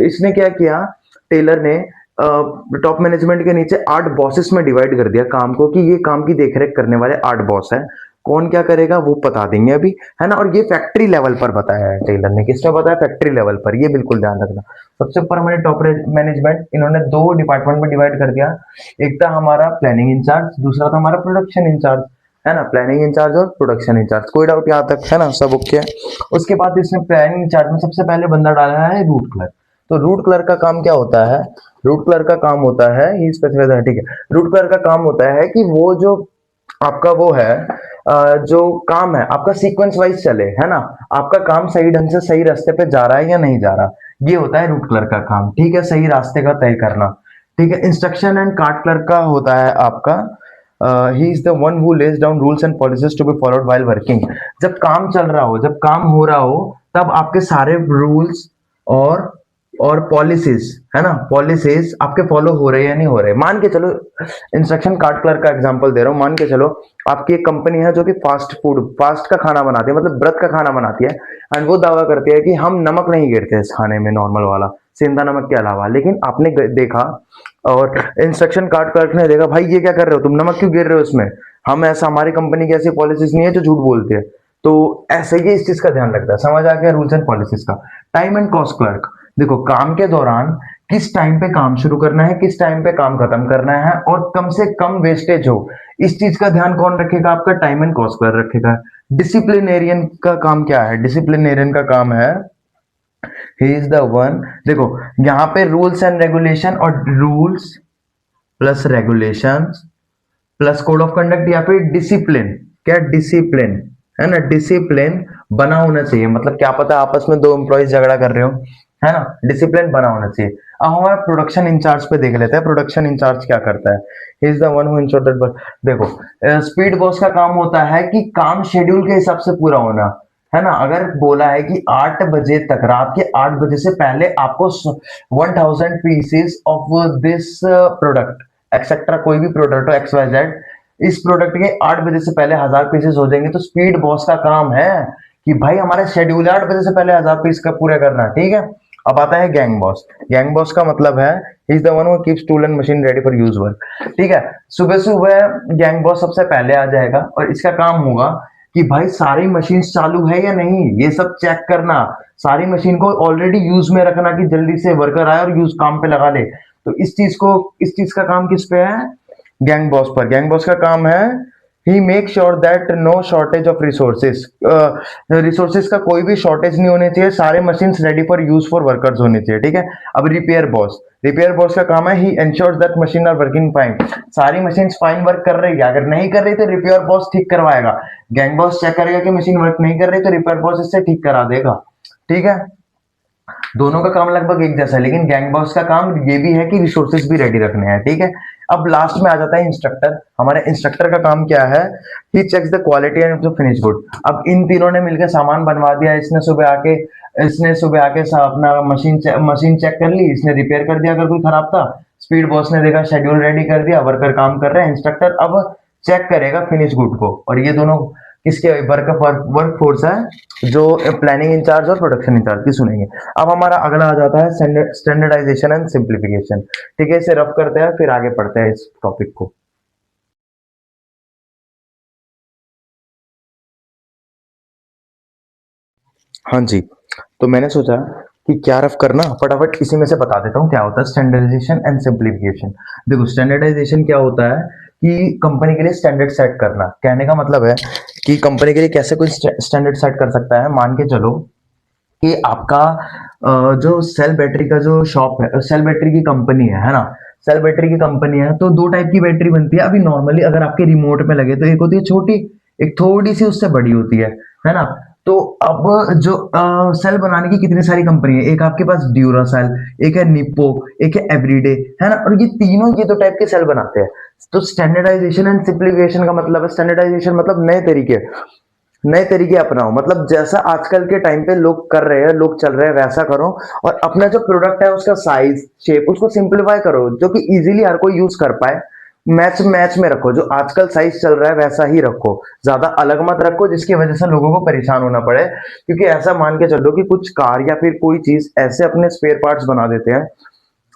इसने क्या किया, टेलर ने टॉप मैनेजमेंट के नीचे 8 बॉसेस में डिवाइड कर दिया काम को, कि ये काम की देखरेख करने वाले 8 बॉस है, कौन क्या करेगा वो बता देंगे अभी, है ना। और ये फैक्ट्री लेवल पर बताया है टेलर ने, किसने बताया, फैक्ट्री लेवल पर, ये बिल्कुल ध्यान रखना। सबसे ऊपर हमारे टॉप मैनेजमेंट, इन्होंने 2 डिपार्टमेंट में डिवाइड कर दिया, एक था हमारा प्लानिंग इंचार्ज, दूसरा था हमारा प्रोडक्शन इंचार्ज, है ना, प्लानिंग इंचार्ज और प्रोडक्शन इंचार्ज, कोई डाउट यहाँ तक, है ना, सब ओके है। उसके बाद इसने प्लानिंग इंचार्ज में सबसे पहले बंदा डाला है रूट क्लर्क। तो रूट क्लर्क का काम क्या होता है, रूट क्लर्क का काम होता है, ही स्पेसिफाइड है, ठीक है। रूट क्लर्क का काम होता है कि वो जो आपका वो है, जो काम है आपका सीक्वेंस वाइज चले, है ना, आपका काम सही ढंग से सही रास्ते पे जा रहा है या नहीं जा रहा, ये होता है रूट क्लर्क का काम, ठीक है, सही रास्ते का तय करना, ठीक है। इंस्ट्रक्शन एंड कार्ट क्लर्क का होता है आपका, he is the one who lays down rules and policies to be followed while working. जब काम चल रहा हो, जब काम हो रहा हो, तब आपके सारे रूल्स और पॉलिसीज, है ना, पॉलिसीज आपके फॉलो हो रहे हैं या नहीं हो रहे। मान के चलो, इंस्ट्रक्शन कार्ड क्लर्क का एग्जांपल दे रहा हूं, मान के चलो आपकी एक कंपनी है जो कि फास्ट का खाना बनाती है, मतलब व्रत का खाना बनाती है, एंड वो दावा करती है कि हम नमक नहीं गिरते इस खाने में, नॉर्मल वाला सेंधा नमक के अलावा। लेकिन आपने देखा और इंस्ट्रक्शन कार्ड क्लर्क ने देखा, भाई ये क्या कर रहे हो तुम, नमक क्यों गिर रहे हो इसमें, हम ऐसा, हमारी कंपनी की ऐसी पॉलिसीज नहीं है जो झूठ बोलती है। तो ऐसे ही इस चीज का ध्यान रखता है, समझ आ गया रूल्स एंड पॉलिसीज का। टाइम एंड कॉस्ट क्लर्क, देखो काम के दौरान किस टाइम पे काम शुरू करना है, किस टाइम पे काम खत्म करना है, और कम से कम वेस्टेज हो, इस चीज का ध्यान कौन रखेगा, आपका टाइम एंड कॉस्ट क्लर्क रखेगा। डिसिप्लिनेरियन का काम क्या है, डिसिप्लिनेरियन का काम है, ही इज द वन, देखो यहाँ पे रूल्स एंड रेगुलेशन, और rules plus regulation plus code of conduct, या फिर डिसिप्लिन, क्या डिसिप्लिन, है ना, डिसिप्लिन बना होना चाहिए, मतलब क्या पता आपस में 2 एम्प्लॉइज झगड़ा कर रहे हो, है ना, डिसिप्लिन बना होना चाहिए। अब हमारा प्रोडक्शन इंचार्ज पे देख लेते हैं, प्रोडक्शन इंचार्ज क्या करता है, ही is the one who ensure that, देखो स्पीड बॉस का काम होता है कि काम शेड्यूल के हिसाब से पूरा होना, है ना। अगर बोला है कि 8 बजे तक, रात के 8 बजे से पहले आपको 1000 pieces of this product etcetera, कोई भी प्रोडक्ट हो एक्स वाई जेड, इस प्रोडक्ट के 8 बजे से पहले 1000 पीसेस हो जाएंगे, तो स्पीड बॉस का काम है कि भाई हमारा शेड्यूल है 8 बजे से पहले 1000 पीस का पूरा करना, ठीक है। अब आता है गैंग बॉस। गैंग बॉस का मतलब है is the one who keeps tool and machine ready for use work. ठीक है, सुबह सुबह गैंग बॉस सबसे पहले आ जाएगा और इसका काम होगा कि भाई सारी मशीन चालू है या नहीं, ये सब चेक करना, सारी मशीन को ऑलरेडी यूज में रखना कि जल्दी से वर्कर आए और यूज काम पे लगा ले। तो इस चीज का काम किस पे है? गैंग बॉस पर। गैंग बॉस का काम है he make sure that no shortage of resources, resources का कोई भी शॉर्टेज नहीं होने चाहिए, सारे machine ready for use for workers होने चाहिए। ठीक है, अब रिपेयर बॉस। रिपेयर बॉस का काम है he ensures that machine are working fine, सारी मशीन फाइन वर्क कर रही है, अगर नहीं कर रही तो रिपेयर बॉस ठीक करवाएगा। गैंग बॉस चेक करेगा कि मशीन वर्क नहीं कर रही तो रिपेयर बॉस इससे ठीक करा देगा। ठीक है, दोनों का काम लगभग एक जैसा है, लेकिन गैंग बॉस का काम ये भी है कि रिसोर्सेज भी रेडी रखने हैं। ठीक है, अब लास्ट में आ जाता है इंस्ट्रक्टर। हमारे इंस्ट्रक्टर का काम क्या है? He checks the quality and the finish good. अब इन तीनों ने मिलकर सामान बनवा दिया, इसने सुबह आके अपना मशीन चेक कर ली, इसने रिपेयर कर दिया अगर कोई खराब था, स्पीड बॉस ने देखा, शेड्यूल रेडी कर दिया, वर्कर काम कर रहे हैं, इंस्ट्रक्टर अब चेक करेगा फिनिश गुड को। और ये दोनों किसके वर्क फोर्स है? जो प्लानिंग इंचार्ज और प्रोडक्शन इंचार्ज की सुनेंगे। अब हमारा अगला आ जाता है स्टैंडर्डाइजेशन एंड सिंप्लीफिकेशन। ठीक है, इसे रफ करते हैं फिर आगे पढ़ते हैं इस टॉपिक को। हाँ जी, तो मैंने सोचा कि क्या रफ करना, फटाफट इसी में से बता देता हूँ क्या होता है स्टैंडर्डाइजेशन एंड सिंप्लीफिकेशन। देखो, स्टैंडर्डाइजेशन क्या होता है कि कंपनी के लिए स्टैंडर्ड सेट करना। कहने का मतलब है कि कंपनी के लिए कैसे कोई स्टैंडर्ड सेट कर सकता है। मान के चलो कि आपका जो सेल बैटरी का जो शॉप है, सेल बैटरी की कंपनी है ना, सेल बैटरी की कंपनी है, तो दो टाइप की बैटरी बनती है। अभी नॉर्मली अगर आपके रिमोट में लगे तो एक होती है छोटी, एक थोड़ी सी उससे बड़ी होती है ना। तो अब जो सेल बनाने की कितनी सारी कंपनी है, एक आपके पास ड्यूरासेल, एक है निप्पो, एक है एवरीडे, है ना, और ये तीनों ये दो टाइप के सेल बनाते हैं। तो स्टैंडर्डाइजेशन एंड सिंप्लीफिकेशन का मतलब है, स्टैंडर्डाइजेशन मतलब नए तरीके अपनाओ, मतलब जैसा आजकल के टाइम पे लोग कर रहे हैं, लोग चल रहे हैं, वैसा करो। और अपना जो प्रोडक्ट है उसका साइज शेप उसको सिंप्लीफाई करो, जो कि इजीली हर कोई यूज कर पाए। मैच मैच में रखो, जो आजकल साइज चल रहा है वैसा ही रखो, ज्यादा अलग मत रखो जिसकी वजह से लोगों को परेशान होना पड़े। क्योंकि ऐसा मान के चलो कि कुछ कार या फिर कोई चीज ऐसे अपने स्पेयर पार्ट्स बना देते हैं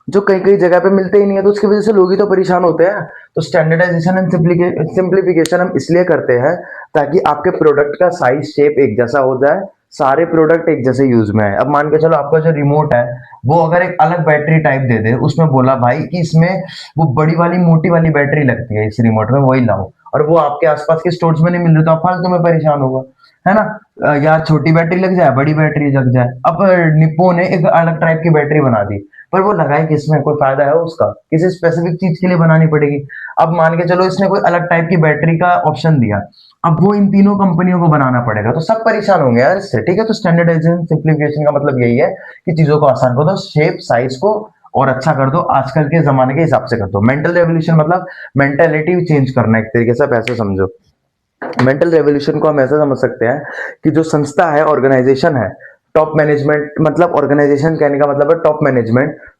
जो कई कई जगह पे मिलते ही नहीं है, तो उसकी वजह से लोग ही तो परेशान होते हैं। तो स्टैंडर्डाइजेशन एंड सिंप्लीफिकेशन हम इसलिए करते हैं ताकि आपके प्रोडक्ट का साइज शेप एक जैसा हो जाए, सारे प्रोडक्ट एक जैसे यूज में आए। अब मान के चलो आपका जो रिमोट है वो अगर एक अलग बैटरी टाइप दे दे, उसमें बोला भाई कि इसमें वो बड़ी वाली मोटी वाली बैटरी लगती है इस रिमोट में, वही लाओ, और वो आपके आसपास के स्टोर्स में नहीं मिल रही, तो आप फालतू में परेशान होगा, है ना। या छोटी बैटरी लग जाए, बड़ी बैटरी लग जाए। अब निप्पो ने एक अलग टाइप की बैटरी बना दी, पर वो लगाए किसमें, कोई फायदा है उसका? किसी स्पेसिफिक चीज के लिए बनानी पड़ेगी। अब मान के चलो इसने कोई अलग टाइप की बैटरी का ऑप्शन दिया, अब वो इन तीनों कंपनियों को बनाना पड़ेगा, तो सब परेशान होंगे यार इससे। ठीक है, तो स्टैंडर्डाइजेशन सिंप्लीफिकेशन का मतलब यही है कि चीजों को आसान कर दो, शेप साइज को और अच्छा कर दो, आजकल के जमाने के हिसाब से कर दो। मेंटल रेवोल्यूशन मतलब मेंटेलिटी चेंज करना, एक तरीके से आप ऐसे समझो। मेंटल रेवोल्यूशन को हम ऐसा समझ सकते हैं कि जो संस्था है, ऑर्गेनाइजेशन है, टॉप मैनेजमेंट, मतलब ऑर्गेनाइजेशन कहने का मतलब है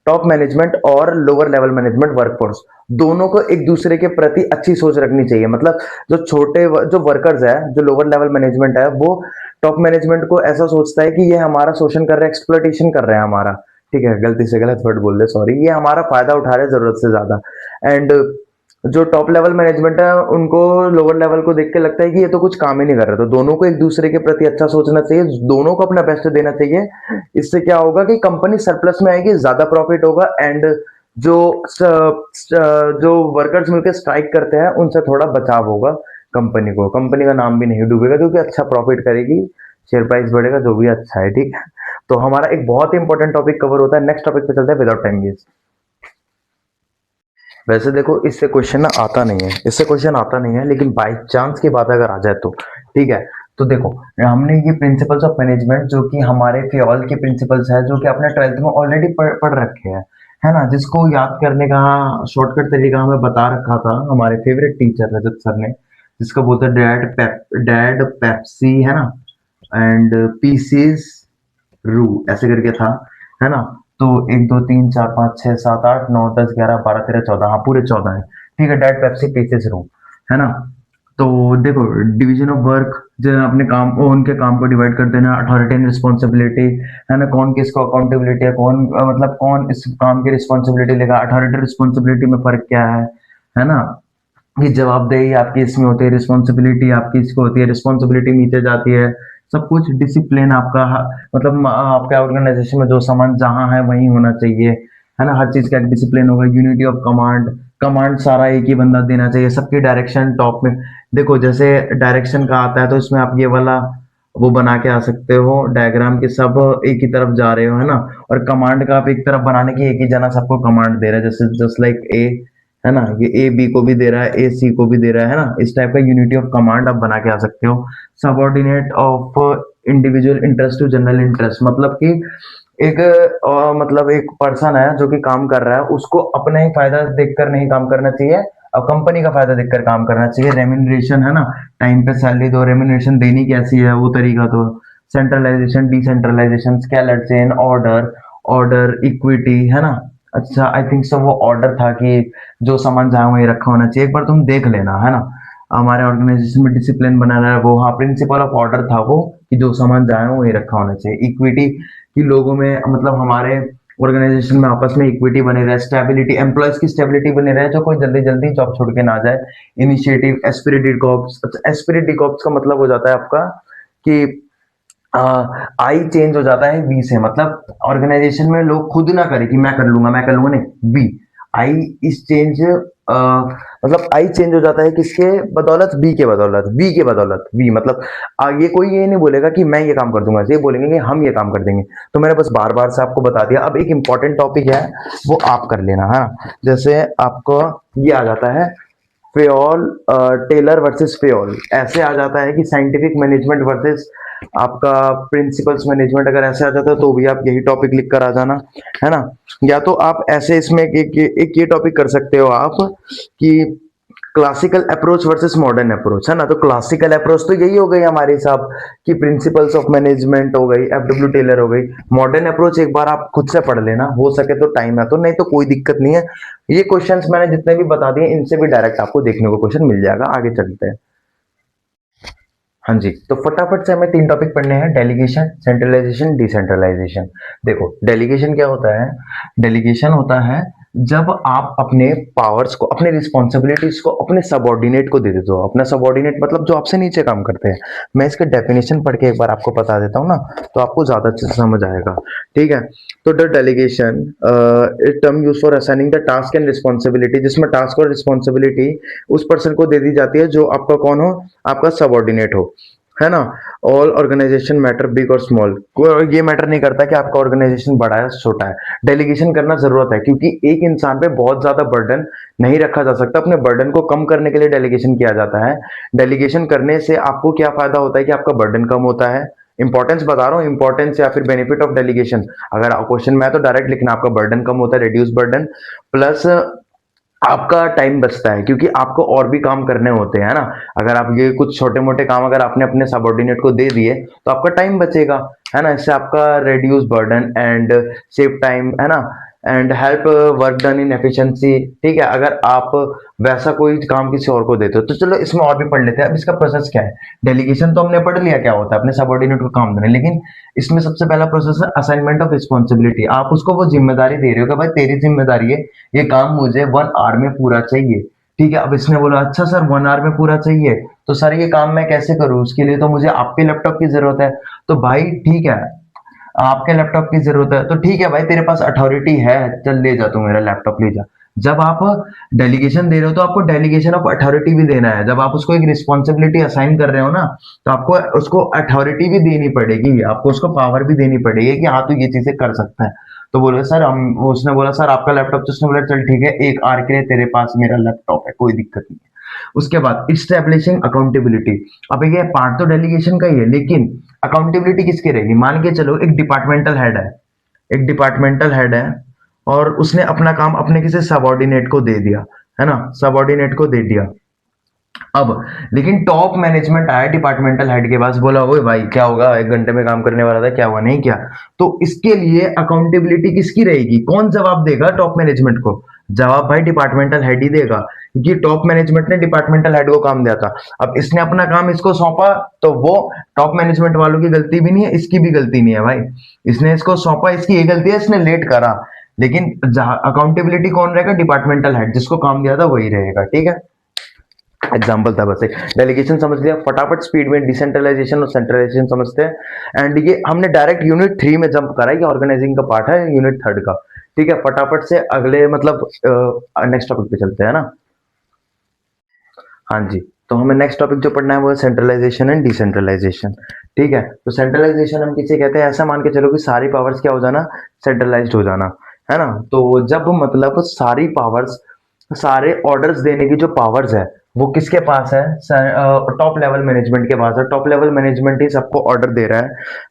टॉप मैनेजमेंट और लोअर लेवल मैनेजमेंट, वर्कफोर्स, दोनों को एक दूसरे के प्रति अच्छी सोच रखनी चाहिए। मतलब जो वर्कर्स है, जो लोअर लेवल मैनेजमेंट है, वो टॉप मैनेजमेंट को ऐसा सोचता है कि ये हमारा शोषण कर रहे हैं, एक्सप्लॉइटेशन कर रहे हैं हमारा। ठीक है, गलती से गलत वर्ड बोल दे, सॉरी, ये हमारा फायदा उठा रहे हैं जरूरत से ज्यादा। एंड जो टॉप लेवल मैनेजमेंट है उनको लोअर लेवल को देख के लगता है कि ये तो कुछ काम ही नहीं कर रहा, तो दोनों को एक दूसरे के प्रति अच्छा सोचना चाहिए, दोनों को अपना बेस्ट देना चाहिए। इससे क्या होगा कि कंपनी सरप्लस में आएगी, ज्यादा प्रॉफिट होगा, एंड जो जो वर्कर्स मिलकर स्ट्राइक करते हैं उनसे थोड़ा बचाव होगा कंपनी को, कंपनी का नाम भी नहीं डूबेगा क्योंकि अच्छा प्रॉफिट करेगी, शेयर प्राइस बढ़ेगा, जो भी अच्छा है। ठीक है, तो हमारा एक बहुत ही इंपॉर्टेंट टॉपिक कवर होता है। नेक्स्ट टॉपिक पे चलते हैं विदाउट टाइम वेस्ट। वैसे देखो, इससे क्वेश्चन आता नहीं है, लेकिन बाई चांस की बात अगर आ जाए तो ठीक है। तो देखो, हमने ये प्रिंसिपल्स ऑफ मैनेजमेंट जो कि हमारे फ्योल के प्रिंसिपल्स है, जो कि अपने 12th में ऑलरेडी पढ़ रखे हैं, है ना, जिसको याद करने का शॉर्टकट तरीका हमें बता रखा था हमारे फेवरेट टीचर रजत सर ने, जिसको बोलते हैं डैड पेप्सी, है ना, एंड पीसीज रू, ऐसे करके था, है ना। तो 1 2 3 4 5 6 7 8 9 10 11 12 13 14, हाँ पूरे 14 है। ठीक है, डेट पेप्सी पीसेस रू, है ना। तो देखो, डिवीजन ऑफ वर्क, जो अपने काम उनके काम को डिवाइड कर देना, अथॉरिटी एंड रिस्पॉन्सिबिलिटी, है ना, कौन किसको अकाउंटेबिलिटी है, कौन मतलब कौन इस काम की रिस्पॉन्सिबिलिटी लेगा, अथॉरिटी रिस्पॉन्सिबिलिटी में फर्क क्या है ना, ये जवाबदेही आपकी इसमें होती है, रिस्पॉन्सिबिलिटी आपकी इसको होती है, रिस्पॉन्सिबिलिटी नीचे जाती है, सब कुछ डिसिप्लिन आपका मतलब आपके ऑर्गेनाइजेशन में जो सामान जहाँ है वहीं होना चाहिए, है ना, हर चीज का एक डिसिप्लिन होगा, यूनिटी ऑफ कमांड, कमांड सारा एक ही बंदा देना चाहिए, सबकी डायरेक्शन टॉप में। देखो जैसे डायरेक्शन का आता है तो इसमें आप ये वाला वो बना के आ सकते हो डायग्राम के, सब एक ही तरफ जा रहे हो, है ना, और कमांड का आप एक तरफ बनाने की, एक ही जना सबको कमांड दे रहा है, जैसे जस्ट लाइक ए, है ना, ये ए बी को भी दे रहा है, ए सी को भी दे रहा है ना, इस टाइप का यूनिटी ऑफ कमांड आप बना के आ सकते हो। Subordinate of individual interest to general interest, मतलब कि एक मतलब एक पर्सन है जो कि काम कर रहा है, उसको अपना ही फायदा देखकर नहीं काम करना चाहिए, और कंपनी का फायदा देखकर काम करना चाहिए। रेम्यूनरेशन, है ना, टाइम पे सैलरी दो, रेम्यूनरेशन देनी कैसी है वो तरीका दो, centralisation decentralisation, scalar chain, order, order equity, है ना। अच्छा आई थिंक सो वो ऑर्डर था कि जो सामान जहाँ वहीं रखा होना चाहिए, एक बार तुम देख लेना, है ना, हमारे ऑर्गेनाइजेशन में डिसिप्लिन बनाना है वो, हाँ प्रिंसिपल ऑफ ऑर्डर था वो, कि जो सामान जहाँ है वहीं रखा होना चाहिए। इक्विटी कि लोगों में मतलब हमारे ऑर्गेनाइजेशन में आपस में इक्विटी बनी रहे, स्टेबिलिटी, एम्प्लॉयज की स्टेबिलिटी बनी रहे, जो कोई जल्दी जल्दी जॉब छोड़ के ना जाए। इनिशिएटिव, एस्पिरिटेड कॉप्स, अच्छा एस्पिरिटेड कॉप्स का मतलब हो जाता है आपका कि आई चेंज हो जाता है बी से, मतलब ऑर्गेनाइजेशन में लोग खुद ना करे कि मैं कर लूंगा, नहीं, बी, आई इस चेंज, मतलब आई चेंज हो जाता है किसके बदौलत, बी के बदौलत, बी के बदौलत, बी मतलब आगे कोई ये नहीं बोलेगा कि मैं ये काम कर दूंगा, ये बोलेंगे कि हम ये काम कर देंगे। तो मैंने बस बार बार से आपको बता दिया। अब एक इंपॉर्टेंट टॉपिक है वो आप कर लेना, है ना, जैसे आपको ये आ जाता है फेयोल, टेलर वर्सेस फेयोल, ऐसे आ जाता है कि साइंटिफिक मैनेजमेंट वर्सेस आपका प्रिंसिपल्स मैनेजमेंट, अगर ऐसे आ जाता है तो भी आप यही टॉपिक लिख कर आ जाना, है ना। या तो आप ऐसे इसमें एक ये टॉपिक कर सकते हो आप कि classical approach versus modern approach, है ना। तो क्लासिकल अप्रोच तो यही हो गई हमारे हिसाब की, प्रिंसिपल्स ऑफ मैनेजमेंट हो गई, एफडब्ल्यू टेलर हो गई। मॉडर्न अप्रोच एक बार आप खुद से पढ़ लेना, हो सके तो टाइम है तो, नहीं तो कोई दिक्कत नहीं है। ये क्वेश्चंस मैंने जितने भी बता दिए इनसे भी डायरेक्ट आपको देखने को क्वेश्चन मिल जाएगा। आगे चलते हैं। हाँ जी, तो फटाफट से हमें 3 टॉपिक पढ़ने हैं, डेलीगेशन, सेंट्रलाइजेशन, डिसेंट्रलाइजेशन। देखो डेलीगेशन क्या होता है, डेलीगेशन होता है जब आप अपने पावर्स को, अपने रिस्पॉन्सिबिलिटीज को अपने सबऑर्डिनेट को दे देते हो। अपना सबऑर्डिनेट मतलब जो आपसे नीचे काम करते हैं। मैं इसका डेफिनेशन पढ़ के एक बार आपको बता देता हूँ ना, तो आपको ज्यादा अच्छे से समझ आएगा। ठीक है, तो the delegation term use for assigning the task and responsibility, जिसमें टास्क और रिस्पॉन्सिबिलिटी उस पर्सन को दे दी जाती है जो आपका कौन हो, आपका सबऑर्डिनेट हो, है ना। ऑल ऑर्गेनाइजेशन मैटर बिग और स्मॉल, ये मैटर नहीं करता कि आपका ऑर्गेनाइजेशन बड़ा है छोटा है, डेलीगेशन करना जरूरत है, क्योंकि एक इंसान पे बहुत ज्यादा बर्डन नहीं रखा जा सकता। अपने बर्डन को कम करने के लिए डेलीगेशन किया जाता है। डेलीगेशन करने से आपको क्या फायदा होता है कि आपका बर्डन कम होता है। इंपॉर्टेंस बता रहा हूँ, इंपॉर्टेंस या फिर बेनिफिट ऑफ डेलीगेशन। अगर क्वेश्चन में है तो डायरेक्ट लिखना, आपका बर्डन कम होता है, रिड्यूस बर्डन, प्लस आपका टाइम बचता है, क्योंकि आपको और भी काम करने होते हैं ना। अगर आप ये कुछ छोटे मोटे काम अगर आपने अपने सबऑर्डिनेट को दे दिए तो आपका टाइम बचेगा, है ना। इससे आपका reduce burden and save time, है ना, and help work done in efficiency. ठीक है, अगर आप वैसा कोई काम किसी और को देते हो तो चलो इसमें और भी पढ़ लेते हैं। अब इसका प्रोसेस क्या है, डेलीगेशन तो हमने पढ़ लिया क्या होता है, अपने सबऑर्डिनेट को काम देना, लेकिन इसमें सबसे पहला प्रोसेस है असाइनमेंट ऑफ रिस्पॉन्सिबिलिटी। आप उसको वो जिम्मेदारी दे रहे हो कि भाई तेरी जिम्मेदारी है, ये काम मुझे 1 आवर में पूरा चाहिए। ठीक है, अब इसने बोला अच्छा सर 1 आवर में पूरा चाहिए, तो सर ये काम मैं कैसे करूं, उसके लिए तो मुझे आपके लैपटॉप की जरूरत है। तो भाई ठीक है, आपके लैपटॉप की जरूरत है तो ठीक है भाई, तेरे पास अथॉरिटी है, चल ले जा तू मेरा लैपटॉप ले जा। जब आप डेलीगेशन दे रहे हो तो आपको डेलीगेशन ऑफ अथॉरिटी भी देना है। जब आप उसको एक रिस्पॉन्सिबिलिटी असाइन कर रहे हो ना, तो आपको उसको अथॉरिटी भी देनी पड़ेगी, आपको उसको पावर भी देनी पड़ेगी कि हाँ तू ये चीजें कर सकता है। तो बोले सर हम, उसने बोला सर आपका लैपटॉप, तो उसने बोला चल ठीक है 1 आवर के लिए तेरे पास मेरा लैपटॉप है, कोई दिक्कत नहीं है। उसके बाद इस्टेब्लिशिंग अकाउंटेबिलिटी। अब ये पार्ट तो डेलीगेशन का ही है, लेकिन अकाउंटेबिलिटी किसकी रहेगी। मान के चलो एक डिपार्टमेंटल हेड है, एक डिपार्टमेंटल हेड है, और उसने अपना काम अपने किसी सबऑर्डिनेट को दे दिया, है ना, सबऑर्डिनेट को दे दिया। अब लेकिन टॉप मैनेजमेंट आया डिपार्टमेंटल हेड के पास, बोला ओए भाई क्या होगा, 1 घंटे में काम करने वाला था, क्या हुआ, नहीं किया। तो इसके लिए अकाउंटेबिलिटी किसकी रहेगी, कौन जवाब देगा टॉप मैनेजमेंट को, जवाब भाई डिपार्टमेंटल हेड ही देगा, क्योंकि टॉप मैनेजमेंट ने डिपार्टमेंटल हेड को काम दिया था। अब इसने अपना काम इसको सौंपा, तो वो टॉप मैनेजमेंट वालों की गलती भी नहीं है, इसकी भी गलती नहीं है भाई। इसने इसको सौंपा, इसकी ये गलती है इसने लेट करा, लेकिन अकाउंटेबिलिटी कौन रहेगा? डिपार्टमेंटल हेड, जिसको काम दिया था वही रहेगा। ठीक है, एग्जाम्पल था बस एक। डेलीगेशन समझ लिया, फटाफट स्पीड में डिसेंट्रलाइजेशन और सेंट्रलाइजेशन समझते हैं। एंड ये हमने डायरेक्ट यूनिट 3 में जंप करा है, ये ऑर्गेनाइजिंग का पार्ट है यूनिट 3 का। ठीक है, फटाफट से अगले मतलब नेक्स्ट टॉपिक पे चलते हैं ना। हाँ जी, तो हमें नेक्स्ट टॉपिक जो पढ़ना है वो है सेंट्रलाइजेशन एंड डिसेंट्रलाइजेशन। ठीक है, तो सेंट्रलाइजेशन हम किसे कहते हैं? ऐसा मान के चलो कि सारी पावर्स क्या हो जाना? सेंट्रलाइज्ड हो जाना, है ना। तो जब मतलब सारी पावर्स, सारे ऑर्डर्स देने की जो पावर्स है वो किसके पास है? टॉप लेवल मैनेजमेंट के पास है। टॉप लेवल मैनेजमेंट ही सबको ऑर्डर दे रहा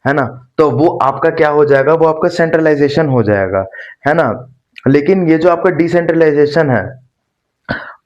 है ना। तो वो आपका क्या हो जाएगा? वो आपका सेंट्रलाइजेशन हो जाएगा, है ना। लेकिन ये जो आपका डिसेंट्रलाइजेशन है,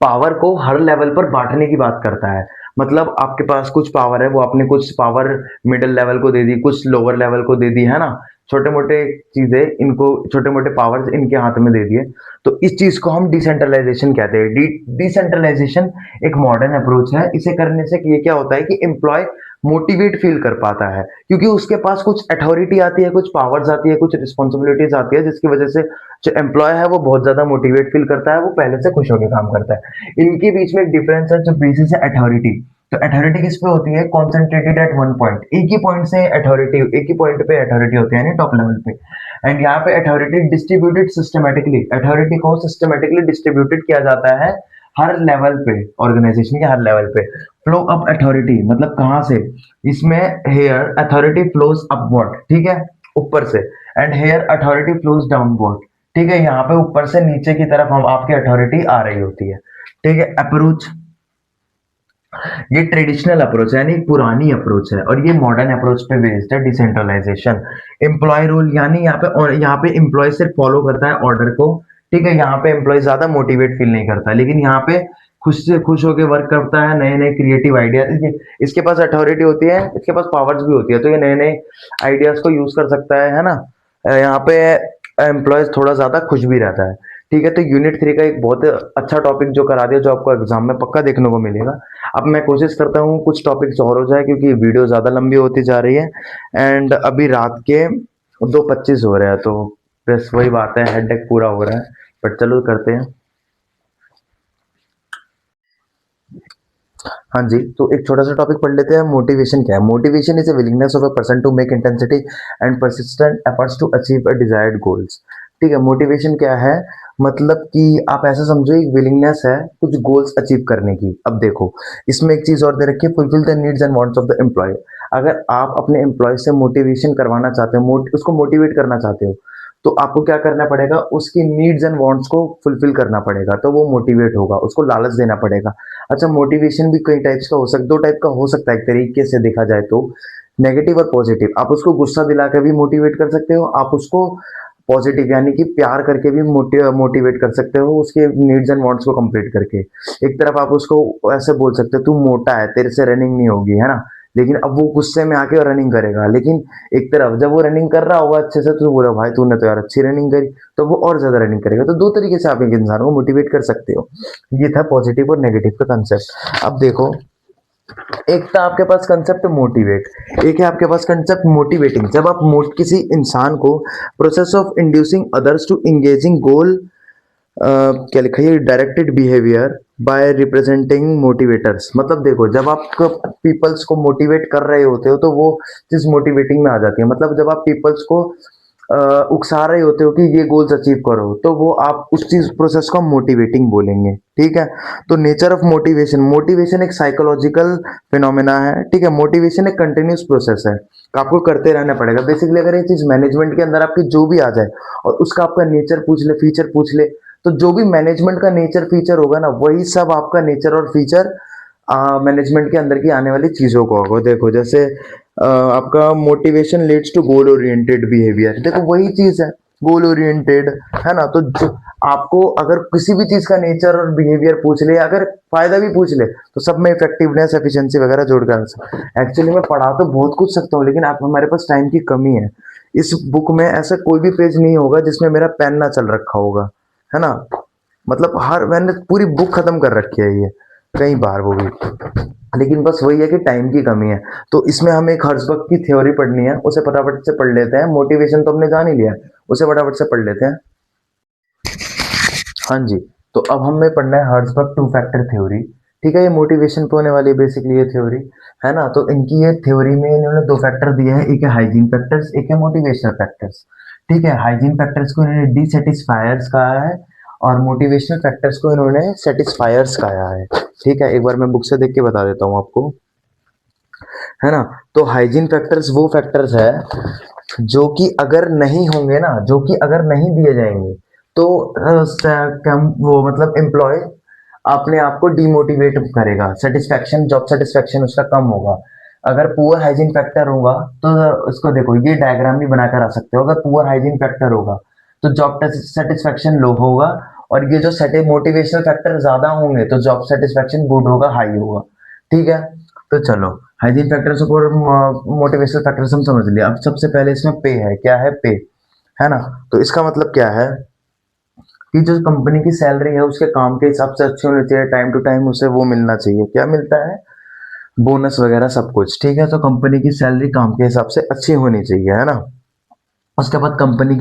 पावर को हर लेवल पर बांटने की बात करता है। मतलब आपके पास कुछ पावर है, वो आपने कुछ पावर मिडिल लेवल को दे दी, कुछ लोअर लेवल को दे दी, है ना। छोटे मोटे चीजें इनको, छोटे मोटे पावर्स इनके हाथ में दे दिए। तो इस चीज को हम डिसेंट्रलाइजेशन कहते हैं। डिसेंट्रलाइजेशन एक मॉडर्न अप्रोच है। इसे करने से ये क्या होता है कि एम्प्लॉय मोटिवेट फील कर पाता है, क्योंकि उसके पास कुछ अथॉरिटी आती है, कुछ पावर्स आती है, कुछ रिस्पॉन्सिबिलिटीज आती है, जिसकी वजह से जो एम्प्लॉय है वो बहुत ज्यादा मोटिवेट फील करता है, वो पहले से खुश होकर काम करता है। इनके बीच में एक डिफरेंस है जो बेसिस है अथॉरिटी। तो अथॉरिटी किस पे होती है? कॉन्सेंट्रेटेड एट वन पॉइंट, एक ही पॉइंट से अथॉरिटी, एक ही पॉइंट पे अथॉरिटी होती है, यानी टॉप लेवल पे। एंड यहाँ पे अथॉरिटी डिस्ट्रीब्यूटेड सिस्टमेटिकली, अथॉरिटी को सिस्टमेटिकली डिस्ट्रीब्यूटेड किया जाता है हर लेवल पे, ऑर्गेनाइजेशन के हर लेवल पे। फ्लो अप अथॉरिटी मतलब कहाँ से? इसमें हेयर अथॉरिटी फ्लोज अपवर्ड, ठीक है, ऊपर से। And here authority flows downward, ठीक है, यहाँ पे ऊपर से नीचे की तरफ हम आपकी अथॉरिटी आ रही होती है। ठीक है, अप्रोच, ये ट्रेडिशनल अप्रोच है, यानी पुरानी अप्रोच है, और ये मॉडर्न अप्रोच पे बेस्ड है डिसेंट्रलाइजेशन। एम्प्लॉय रोल, यानी यहाँ पे एम्प्लॉय सिर्फ फॉलो करता है ऑर्डर को। ठीक है, यहाँ पे एम्प्लॉय ज्यादा मोटिवेट फील नहीं करता, लेकिन यहाँ पे खुश से खुश होकर वर्क करता है, नए नए क्रिएटिव आइडिया। इसके पास अथॉरिटी होती है, इसके पास पावर्स भी होती है, तो ये नए नए आइडियाज को यूज कर सकता है ना। यहाँ पे एम्प्लॉयज थोड़ा ज्यादा खुश भी रहता है। ठीक है, तो यूनिट 3 का एक बहुत अच्छा टॉपिक जो करा दिया, जो आपको एग्जाम में पक्का देखने को मिलेगा। अब मैं कोशिश करता हूँ कुछ टॉपिक्स और हो जाए, क्योंकि वीडियो ज़्यादा लंबी होती जा रही है। एंड अभी रात के 2:25 हो रहे हैं, तो बस वही बात है, हेडेक पूरा हो रहा है। बट चलो करते हैं। हाँ जी, तो एक छोटा सा टॉपिक पढ़ लेते हैं, मोटिवेशन क्या है। Motivation is a willingness of a person to make intensity and persistent efforts to achieve a desired goals. ठीक है, मोटिवेशन क्या है? मतलब कि आप ऐसा समझो, एक विलिंगनेस है कुछ गोल्स अचीव करने की। अब देखो, इसमें एक चीज और दे रखी है, fulfil the needs and wants of the employee. अगर आप अपने एम्प्लॉय से मोटिवेशन करवाना चाहते हो, उसको मोटिवेट करना चाहते हो, तो आपको क्या करना पड़ेगा? उसकी नीड्स एंड वांट्स को फुलफिल करना पड़ेगा, तो वो मोटिवेट होगा, उसको लालच देना पड़ेगा। अच्छा, मोटिवेशन भी कई टाइप्स का हो सकता, दो टाइप का हो सकता है एक तरीके से देखा जाए तो, नेगेटिव और पॉजिटिव। आप उसको गुस्सा दिला के भी मोटिवेट कर सकते हो, आप उसको पॉजिटिव यानी कि प्यार करके भी मोटिवेट कर सकते हो, उसके नीड्स एंड वांट्स को कंप्लीट करके। एक तरफ आप उसको ऐसे बोल सकते हो, तू मोटा है, तेरे से रनिंग नहीं होगी, है ना, लेकिन अब वो गुस्से में आके रनिंग करेगा। लेकिन एक तरफ जब वो रनिंग कर रहा होगा अच्छे से, तो बोला भाई तूने तो यार अच्छी रनिंग करी, तो वो और ज्यादा रनिंग करेगा। तो दो तरीके से आप एक इंसान को मोटिवेट कर सकते हो। ये था पॉजिटिव और नेगेटिव का कंसेप्ट। अब देखो, एक था आपके पास कंसेप्ट मोटिवेट, एक है आपके पास कंसेप्ट मोटिवेटिंग। जब आप किसी इंसान को process of inducing others to engaging goal, क्या लिखा है, directed behaviour by representing motivators. मतलब देखो, जब आप पीपल्स को मोटिवेट कर रहे होते हो, तो वो चीज मोटिवेटिंग में आ जाती है। मतलब जब आप पीपल्स को उकसा रहे होते हो कि ये गोल्स अचीव करो, तो वो आप उस चीज प्रोसेस को मोटिवेटिंग बोलेंगे। ठीक है, तो नेचर ऑफ मोटिवेशन, मोटिवेशन एक साइकोलॉजिकल फिनोमेना है। ठीक है, मोटिवेशन एक कंटिन्यूस प्रोसेस है, आपको करते रहना पड़ेगा। बेसिकली अगर ये चीज मैनेजमेंट के अंदर आपकी जो भी आ जाए और उसका आपका नेचर पूछ ले, फीचर पूछ ले, तो जो भी मैनेजमेंट का नेचर फीचर होगा ना, वही सब आपका नेचर और फीचर मैनेजमेंट के अंदर की आने वाली चीजों को होगा। देखो जैसे आपका motivation leads to goal oriented behaviour, देखो वही चीज है, गोल ओरिएंटेड, है ना। तो जो आपको अगर किसी भी चीज का नेचर और बिहेवियर पूछ ले, अगर फायदा भी पूछ ले, तो सब में इफेक्टिवनेस, एफिशिएंसी वगैरह जोड़कर। एक्चुअली मैं पढ़ा तो बहुत कुछ सकता हूँ, लेकिन आप, हमारे पास टाइम की कमी है। इस बुक में ऐसा कोई भी पेज नहीं होगा जिसमें मेरा पेन ना चल रखा होगा, है ना। मतलब हर मैंने पूरी बुक खत्म कर रखी है ये कई बार वो भी, लेकिन बस वही है कि टाइम की कमी है। तो इसमें हमें एक हर्ज़बर्ग की थ्योरी पढ़नी है, उसे फटाफट से पढ़ लेते हैं। मोटिवेशन तो हमने जान ही लिया है, उसे फटाफट से पढ़ लेते हैं। हाँ जी, तो अब हमें पढ़ना है हर्ज़बर्ग टू फैक्टर थ्योरी। ठीक है, ये मोटिवेशन पे होने वाली है बेसिकली ये थ्योरी, है ना? तो इनकी ये थ्योरी में इन्होंने 2 फैक्टर दिए हैं, एक है हाइजीन फैक्टर्स, एक है मोटिवेशनल फैक्टर्स। ठीक है, हाइजीन फैक्टर्स को इन्होंने डिसैटिस्फायर्स कहा है और मोटिवेशनल फैक्टर्स को इन्होंने सैटिस्फायर्स कहा है। ठीक है, एक बार मैं बुक से देख के बता देता हूँ आपको, है ना? तो हाइजीन फैक्टर्स वो फैक्टर्स है जो कि अगर नहीं होंगे ना, जो कि अगर नहीं दिए जाएंगे तो कम वो मतलब एम्प्लॉय अपने आप को डिमोटिवेट करेगा, सेटिस्फेक्शन जॉब सेटिस्फेक्शन उसका कम होगा। अगर पुअर हाइजीन फैक्टर होगा तो उसको देखो, ये डायग्राम भी बनाकर आ सकते हो। अगर पुअर हाइजीन फैक्टर होगा तो जॉब सेटिस्फेक्शन लो होगा, और ये जो मोटिवेशनल फैक्टर ज्यादा होंगे तो जॉब सेटिस्फेक्शन गुड होगा, हाई होगा। ठीक है, तो चलो हाइजीन फैक्टर्स और मोटिवेशनल फैक्टर्स हम समझ लिया। अब सबसे पहले इसमें पे है, क्या है पे, है ना? तो इसका मतलब क्या है कि जो कंपनी की सैलरी है उसके काम के हिसाब से अच्छी होनी चाहिए, टाइम टू टाइम उसे वो मिलना चाहिए, क्या मिलता है, बोनस वगैरह सब कुछ। ठीक है, तो कंपनी की सैलरी काम के हिसाब से अच्छी होनी चाहिए, है ना? उसके बाद कंपनी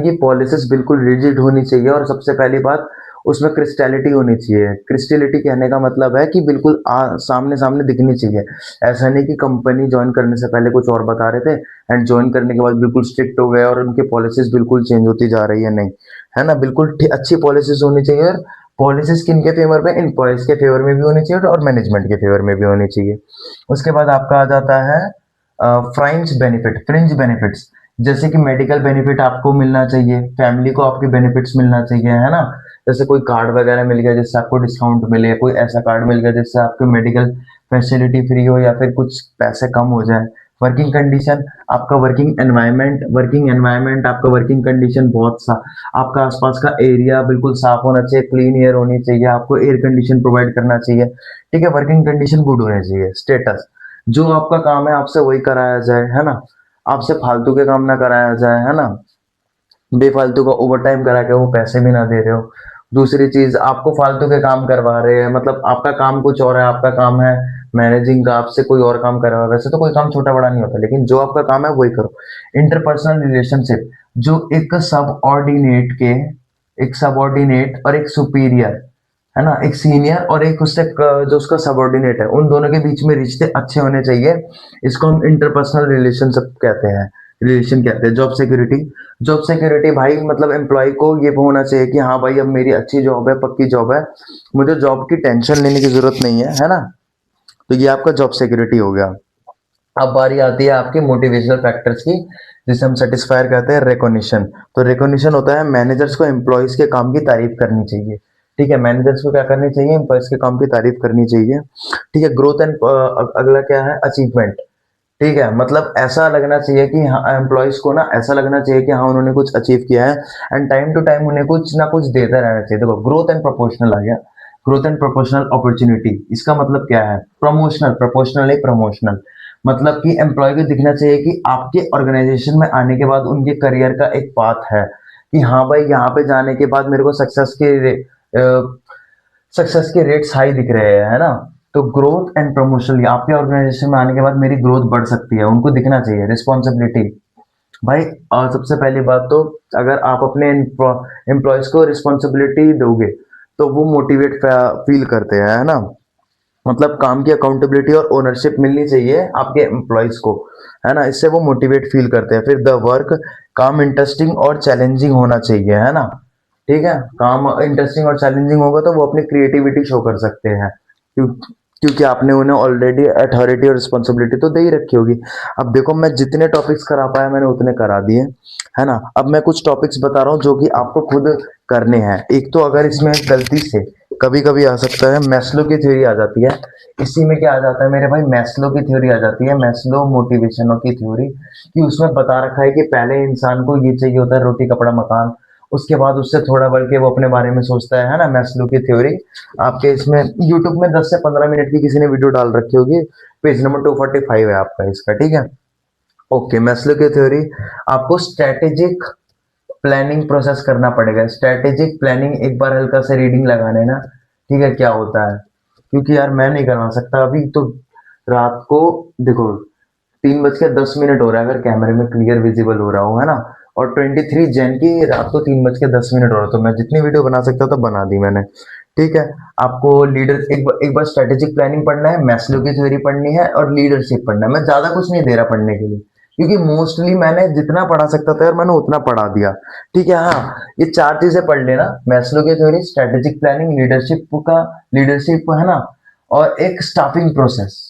की पॉलिसीज बिल्कुल रिजिड होनी चाहिए, और सबसे पहली बात उसमें क्रिस्टलिटी होनी चाहिए। क्रिस्टलिटी कहने का मतलब है कि बिल्कुल सामने सामने दिखनी चाहिए। ऐसा नहीं कि कंपनी ज्वाइन करने से पहले कुछ और बता रहे थे एंड ज्वाइन करने के बाद बिल्कुल स्ट्रिक्ट हो गए और उनकी पॉलिसीज बिल्कुल चेंज होती जा रही है, नहीं, है ना? बिल्कुल अच्छी पॉलिसीज होनी चाहिए, और पॉलिसीज किन के फेवर में, एम्प्लॉयज के फेवर में भी होनी चाहिए और मैनेजमेंट के फेवर में भी होनी चाहिए। उसके बाद आपका आ जाता है फ्रिंज बेनिफिट्स, जैसे कि मेडिकल बेनिफिट आपको मिलना चाहिए, फैमिली को आपके बेनिफिट्स मिलना चाहिए, है ना? जैसे कोई कार्ड वगैरह मिल गया जिससे आपको डिस्काउंट मिले, कोई ऐसा कार्ड मिल गया जिससे आपको मेडिकल फैसिलिटी फ्री हो या फिर कुछ पैसे कम हो जाए। वर्किंग कंडीशन, आपका वर्किंग एनवायरनमेंट आपका वर्किंग कंडीशन बहुत सा, आपका आसपास का एरिया बिल्कुल साफ होना चाहिए, क्लीन एयर होनी चाहिए, आपको एयर कंडीशन प्रोवाइड करना चाहिए। ठीक है, वर्किंग कंडीशन गुड होनी चाहिए। स्टेटस, जो आपका काम है आपसे वही कराया जाए, है ना? आपसे फालतू के काम ना कराया जाए, है ना? बेफालतू का ओवर टाइम करा के वो पैसे भी ना दे रहे हो। दूसरी चीज, आपको फालतू के काम करवा रहे हैं, मतलब आपका काम कुछ और है, आपका काम है मैनेजिंग का, आपसे कोई और काम करवा। वैसे तो कोई काम छोटा बड़ा नहीं होता, लेकिन जो आपका काम है वही करो। इंटरपर्सनल रिलेशनशिप, जो एक सबऑर्डिनेट और एक सुपीरियर, है ना, एक सीनियर और एक उससे जो उसका सबऑर्डिनेट है, उन दोनों के बीच में रिश्ते अच्छे होने चाहिए। इसको हम इंटरपर्सनल रिलेशनशिप कहते हैं, रिलेशन कहते हैं। जॉब सिक्योरिटी भाई, मतलब एम्प्लॉय को ये होना चाहिए कि हाँ भाई अब मेरी अच्छी जॉब है, पक्की जॉब है, मुझे जॉब की टेंशन लेने की जरूरत नहीं है ना? तो ये आपका जॉब सिक्योरिटी हो गया। अब बारी आती है आपके मोटिवेशनल फैक्टर्स की, जिसे हम सेटिस्फायर कहते हैं रिकॉग्निशन। तो रिकॉग्निशन होता है मैनेजर्स को एम्प्लॉयज के काम की तारीफ करनी चाहिए। ठीक है, मैनेजर्स को क्या करनी चाहिए, एम्प्लॉयज के काम की तारीफ करनी चाहिए। ठीक है, ग्रोथ एंड अगला क्या है, अचीवमेंट। ठीक है, मतलब ऐसा लगना चाहिए कि हाँ, एम्प्लॉयज को ना ऐसा लगना चाहिए कि हाँ उन्होंने कुछ अचीव किया है, एंड टाइम टू टाइम उन्हें कुछ ना कुछ देता रहना चाहिए। देखो, ग्रोथ एंड प्रोपोर्शनल आ गया। ग्रोथ एंड प्रोपोर्शनल अपॉर्चुनिटी, इसका मतलब क्या है, प्रमोशनल मतलब कि एम्प्लॉय को दिखना चाहिए कि आपके ऑर्गेनाइजेशन में आने के बाद उनके करियर का एक पाथ है, कि हाँ भाई यहाँ पे जाने के बाद मेरे को सक्सेस के रेट्स हाई दिख रहे हैं, है ना? तो ग्रोथ एंड प्रमोशन, आपके ऑर्गेनाइजेशन में आने के बाद मेरी ग्रोथ बढ़ सकती है, उनको दिखना चाहिए। रिस्पॉन्सिबिलिटी भाई, सबसे पहली बात तो अगर आप अपने एम्प्लॉयज को रिस्पॉन्सिबिलिटी दोगे तो वो मोटिवेट फील करते हैं, है ना? मतलब काम की अकाउंटेबिलिटी और ओनरशिप मिलनी चाहिए आपके एम्प्लॉयज को, है ना? इससे वो मोटिवेट फील करते हैं। फिर द वर्क, काम इंटरेस्टिंग और चैलेंजिंग होना चाहिए, है ना? ठीक है, काम इंटरेस्टिंग और चैलेंजिंग होगा तो वो अपनी क्रिएटिविटी शो कर सकते हैं, क्योंकि आपने उन्हें ऑलरेडी अथॉरिटी और रिस्पॉन्सिबिलिटी तो दे ही रखी होगी। अब देखो, मैं जितने टॉपिक्स करा पाया मैंने उतने करा दिए, है ना? अब मैं कुछ टॉपिक्स बता रहा हूँ जो कि आपको खुद करने हैं। एक तो अगर इसमें गलती से कभी कभी आ सकता है, मैस्लो की थ्योरी आ जाती है। इसी में क्या आ जाता है मेरे भाई, मैस्लो की थ्योरी आ जाती है, मैस्लो मोटिवेशनों की थ्योरी, कि उसमें बता रखा है कि पहले इंसान को ये चाहिए होता है, रोटी कपड़ा मकान, उसके बाद उससे थोड़ा बढ़ के वो अपने बारे में सोचता है ना? मैस्लो की थ्योरी आपके इसमें यूट्यूब में 10 से 15 मिनट की किसी ने वीडियो डाल रखी होगी, पेज नंबर 245 है आपका इसका। ठीक है, ओके, मैस्लो की थ्योरी आपको स्ट्रेटेजिक प्लानिंग प्रोसेस करना पड़ेगा। स्ट्रेटेजिक प्लानिंग एक बार हल्का से रीडिंग लगाने ना, ठीक है, क्या होता है, क्योंकि यार मैं नहीं करवा सकता अभी तो। रात को देखो 3:10 हो रहा है, अगर कैमरे में क्लियर विजिबल हो रहा हो, है ना, और 23 जन की रात को 3:10 हो रहा, तो मैं जितनी वीडियो बना सकता था बना दी मैंने। ठीक है, आपको लीडर एक बार स्ट्रेटेजिक प्लानिंग पढ़ना है, मैस्लो की थ्योरी पढ़नी है और लीडरशिप पढ़ना है। मैं ज्यादा कुछ नहीं दे रहा पढ़ने के लिए, क्योंकि मोस्टली मैंने जितना पढ़ा सकता था यार मैंने उतना पढ़ा दिया। ठीक है, हाँ, ये 4 चीजें पढ़ लेना, मैस्लो की थ्योरी, स्ट्रेटेजिक प्लानिंग, लीडरशिप, है ना, और एक स्टाफिंग प्रोसेस।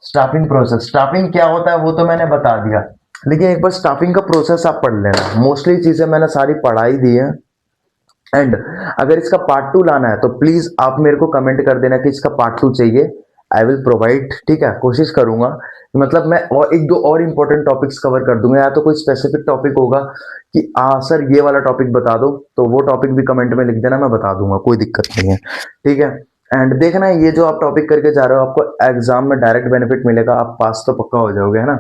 स्टाफिंग क्या होता है वो तो मैंने बता दिया, लेकिन एक बार स्टाफिंग का प्रोसेस आप पढ़ लेना। मोस्टली चीजें मैंने सारी पढ़ाई दी है। एंड अगर इसका पार्ट 2 लाना है तो प्लीज आप मेरे को कमेंट कर देना कि इसका पार्ट 2 चाहिए। आई विल प्रोवाइड, ठीक है, कोशिश करूंगा। मतलब मैं और एक दो और इंपॉर्टेंट टॉपिक्स कवर कर दूंगा, या तो कोई स्पेसिफिक टॉपिक होगा कि सर ये वाला टॉपिक बता दो, तो वो टॉपिक भी कमेंट में लिख देना, मैं बता दूंगा, कोई दिक्कत नहीं है। ठीक है, एंड देखना ये जो आप टॉपिक करके जा रहे हो आपको एग्जाम में डायरेक्ट बेनिफिट मिलेगा, आप पास तो पक्का हो जाओगे, है ना।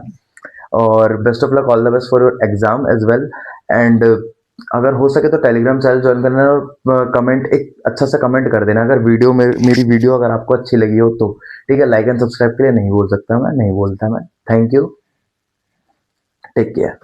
और best of luck, all the best for your exam as well. And अगर हो सके तो टेलीग्राम चैनल ज्वाइन करना, और कमेंट एक अच्छा सा कमेंट कर देना अगर मेरी वीडियो अगर आपको अच्छी लगी हो तो। ठीक है, लाइक एंड सब्सक्राइब के लिए नहीं बोल सकता मैं, नहीं बोलता मैं। Thank you, take care.